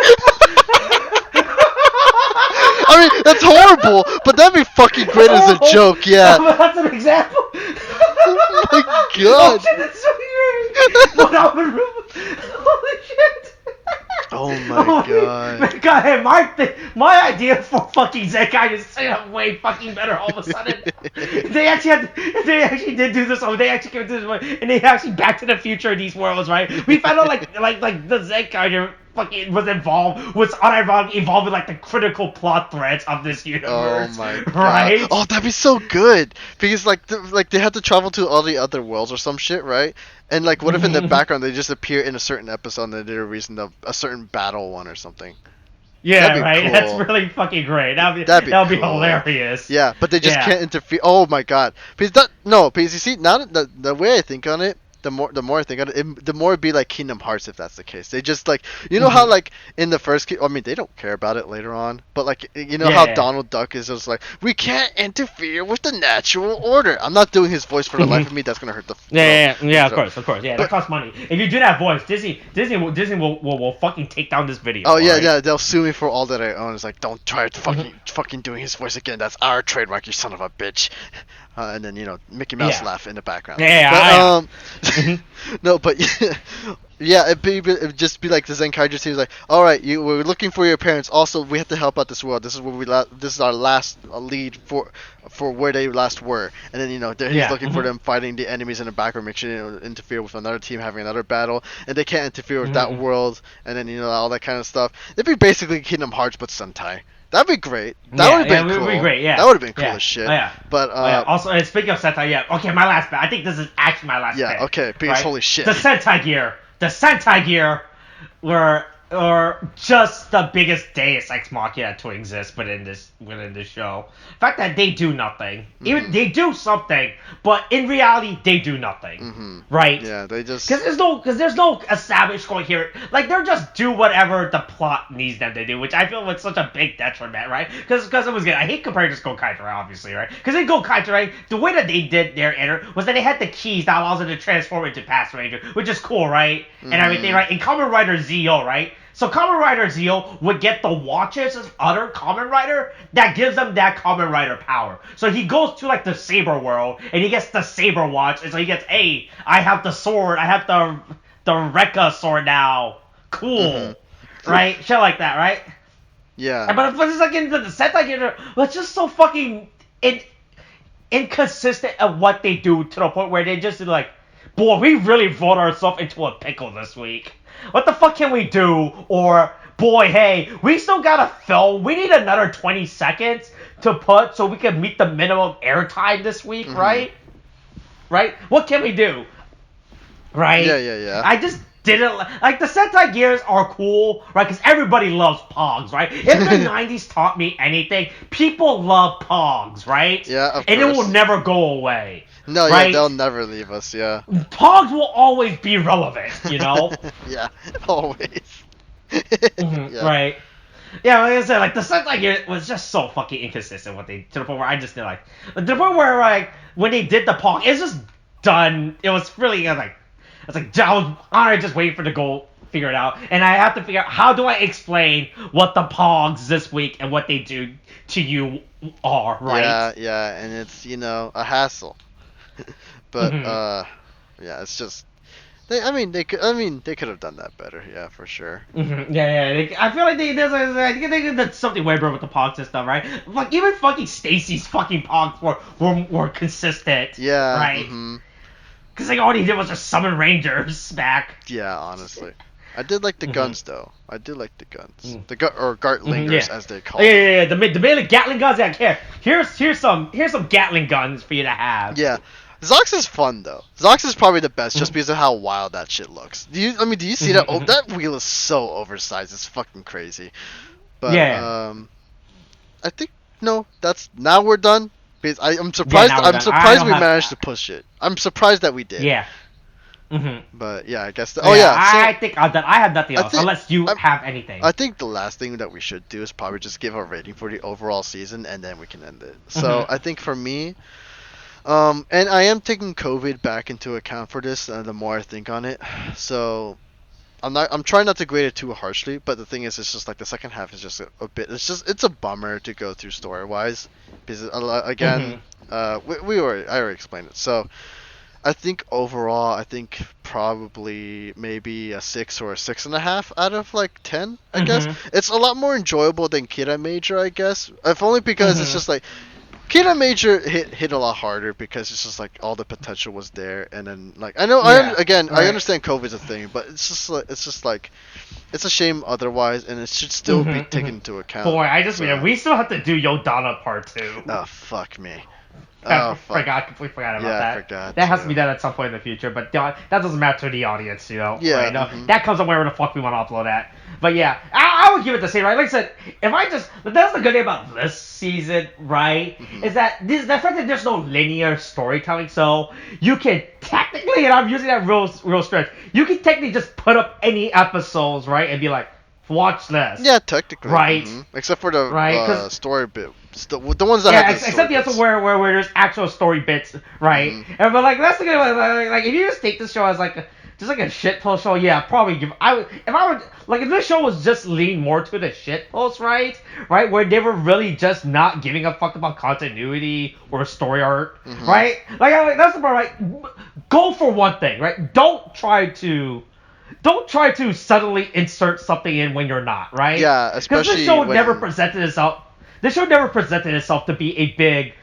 I mean, that's horrible, but that'd be fucking great as a joke, yeah. That's an example. Oh my god. Oh shit, that's so great. Holy shit. Oh my god. God, hey, my idea for fucking Zenkaiger is straight up way fucking better all of a sudden. they actually did do this. They actually came to this one, and they actually Back to the Future in these worlds, right? We found out like the Zenkaiger fucking was unironically involved in like the critical plot threads of this universe. Oh my god. Right? Oh, that'd be so good. Because like they had to travel to all the other worlds or some shit, right? And like what if in the background they just appear in a certain episode and they did a reason to a certain battle one or something. Yeah, right. Cool. That's really fucking great. That'd be cool. hilarious. Yeah, but they just can't interfere. Oh my god. Because you see, now the way I think on it, the more I think on it, the more it'd be like Kingdom Hearts if that's the case. They just like how like in the first, I mean they don't care about it later on, but like how Donald Duck is just like, we can't interfere with the natural order. I'm not doing his voice for the life of me. That's gonna hurt the. Yeah. Of course. Yeah, that costs money. If you do that voice, Disney will fucking take down this video. Oh yeah, yeah. They'll sue me for all that I own. It's like, don't try fucking doing his voice again. That's our trademark, you son of a bitch. And then Mickey Mouse laugh in the background. No, but yeah, it'd just be like the Zenkaiger team is like, all right, we're looking for your parents. Also, we have to help out this world. This is where this is our last lead for where they last were. And then he's looking for them fighting the enemies in the background, make sure they don't interfere with another team having another battle, and they can't interfere with that world. And then all that kind of stuff. It'd be basically Kingdom Hearts but Sentai. That'd be great. That would have been cool. Would be great, yeah. That would have been cool as shit. Oh, yeah. But also, and speaking of Sentai, okay, my last bit. I think this is actually my last bit. Yeah, okay, because right? holy shit. The Sentai gear were just the biggest Deus Ex Machina to exist within this show. The fact that they do nothing, even they do something, but in reality they do nothing, right? Yeah, they just because there's no established coherent, like they're just do whatever the plot needs them to do, which I feel was such a big detriment, right? Because it was good. I hate comparing this to Gokaiger, obviously, right? Because in Gokaiger, right, the way that they did their enter was that they had the keys that allows them to transform into Past Ranger, which is cool, right? And everything, right? In Kamen Rider Zeo, right? So Kamen Rider Zeo would get the watches of other Kamen Rider that gives them that Kamen Rider power. So he goes to like the Saber world and he gets the Saber watch, and so he gets, hey, I have the sword, I have the Rekka sword now. Cool. Right? Shit like that, right? Yeah. But it's like in the Sentai gear, it's just so fucking inconsistent of what they do to the point where they just like, boy, we really brought ourselves into a pickle this week. What the fuck can we do? Or, boy, hey, we still gotta film. We need another 20 seconds to put so we can meet the minimum airtime this week, right? Right? What can we do? Right? Yeah. I just didn't like the Sentai gears are cool, right? Because everybody loves Pogs, right? If the 90s taught me anything, people love Pogs, right? Yeah, of course. And it will never go away. No, right? Yeah, they'll never leave us, yeah. Pogs will always be relevant, Yeah, always. Yeah. Right. Yeah, like I said, like the Sentai gear was just so fucking inconsistent to the point where I just did to the point where like when they did the Pog, it's just done. It was really I was honored just waiting for the goal figure it out, and I have to figure out how do I explain what the Pogs this week and what they do to you are, right? Yeah, and it's a hassle. But yeah, it's just They could have done that better. Yeah, for sure. Yeah. I feel like I think they did something way better with the Pog system, right? Like even fucking Stacy's fucking Pogs were consistent. Yeah. Right. Because like all he did was just summon Rangers back. Yeah, honestly. I did like the guns though. I did like the guns. The Gartlingers as they call them. Yeah. The mainly Gatling guns. Yeah, here. Here's some Gatling guns for you to have. Yeah. Zox is fun though. Zox is probably the best just because of how wild that shit looks. Do you see that? That wheel is so oversized. It's fucking crazy. But I think now we're done. Because I'm surprised. I'm surprised we managed to push it. I'm surprised that we did. Yeah. But yeah, I guess. I think I'm done. I have nothing else unless you have anything. I think the last thing that we should do is probably just give a rating for the overall season, and then we can end it. So I think for me, and I am taking COVID back into account for this. The more I think on it, so I'm trying not to grade it too harshly. But the thing is, it's just like the second half is just a bit. It's a bummer to go through story wise, because again, I already explained it. So. I think overall, probably maybe a 6 or a 6.5 out of like 10. I guess it's a lot more enjoyable than Kikai Major. I guess, if only because it's just like Kikai Major hit a lot harder because it's just like all the potential was there, and then like I understand COVID's a thing, but it's just like it's a shame otherwise, and it should still be taken into account. Boy, we still have to do Yodana Part 2. Oh fuck me. Completely forgot about that. I forgot. That has to be done at some point in the future, but that doesn't matter to the audience, Yeah. Right? No, that comes on wherever the fuck we want to upload at. But yeah, I would give it the same, right? Like I said, that's the good thing about this season, right? Is that the fact that there's no linear storytelling, so you can technically, and I'm using that real stretch, you can technically just put up any episodes, right, and be like, watch this. Yeah, technically. Right. Except for the story bit. The ones that have except the other where there's actual story bits, right? And but like that's the good one. Like if you just take this show as like just like a shitpost show, yeah, probably if this show was just lean more to the shitpost, right, where they were really just not giving a fuck about continuity or story arc, right? Like that's the part, right? Go for one thing, right? Don't try to suddenly insert something in when you're not, right? Yeah, especially because this show never presented itself. This show never presented itself to be a big,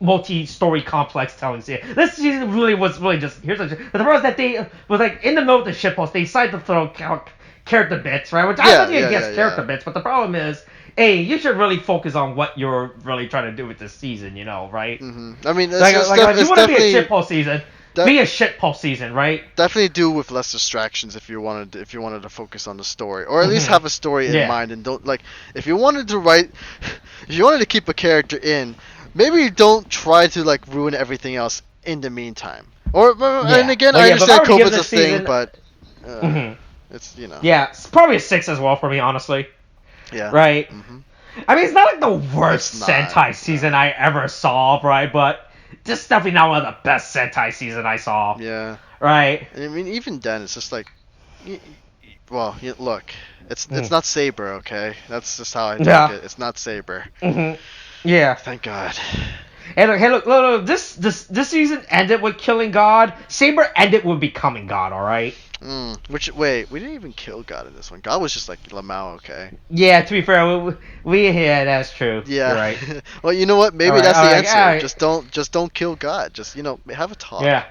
multi-story complex telling series. This season really was just but the problem is that they was like in the middle of the shitpost. They decided to throw character bits, right? Which I'm not against character bits, but the problem is, you should really focus on what you're really trying to do with this season, right? I mean, if you want to be a shitpost season. Be a shitpost season, right? Definitely do with less distractions if you wanted to focus on the story, or at least have a story in mind, and don't like if you wanted to keep a character in, maybe don't try to like ruin everything else in the meantime. And again, I understand COVID's a thing, but it's Yeah, it's probably a 6 as well for me, honestly. Yeah. Right. I mean, it's not like the worst Sentai season I ever saw, right? But this is definitely not one of the best Sentai season I saw. Yeah. Right. I mean, even then, it's just like, look, it's not Saber, okay? That's just how I take it. It's not Saber. Yeah. Thank God. Hey, look, this season ended with killing God. Saber ended with becoming God, alright? Wait, we didn't even kill God in this one. God was just like Lamau, okay? Yeah, to be fair, that's true. Yeah. You're right. Well, you know what? Maybe that's the answer. Right. Just don't kill God. Just have a talk. Yeah.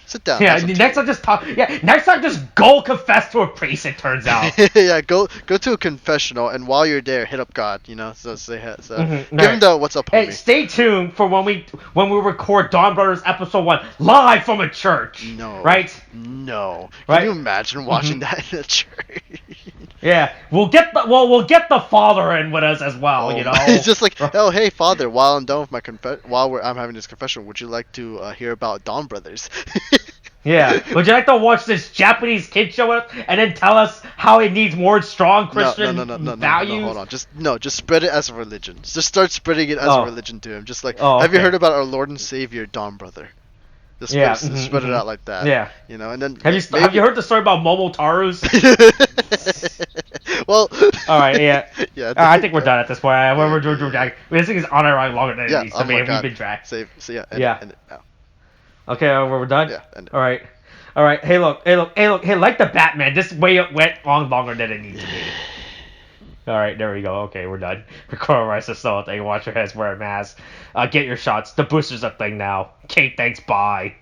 Sit down. Yeah. Next time, just talk. Yeah. Next time, just go confess to a priest. It turns out. Yeah. Go to a confessional, and while you're there, hit up God. So say give him the what's up, homie. Hey, stay tuned for when we record Dawn Brothers episode 1 live from a church. No. Right. No. Right? Can you imagine watching that in a church? Yeah, we'll get the father in with us as well. It's just like, oh hey father, while I'm done with my I'm having this confession, would you like to hear about Dawn Brothers? Yeah, would you like to watch this Japanese kid show up and then tell us how it needs more strong Christian values? No, hold on, just spread it as a religion. Just start spreading it as a religion to him. Just like, have you heard about our Lord and Savior Dawn Brother? Just spread it out like that. Yeah. And then have you heard the story about Momotaru's? Well. All right. Yeah. Yeah. I think we're done at this point. We're dragging. This thing is on our run longer than it needs to be. We've been dragged. End it now. Okay, we're done. Yeah. End it. All right. All right. Hey, look. Hey, like the Batman, this went on longer than it needs to be. All right, there we go. Okay, we're done. Coronavirus is still a thing. Wash your hands, wear a mask. Get your shots. The booster's a thing now. Okay, thanks. Bye.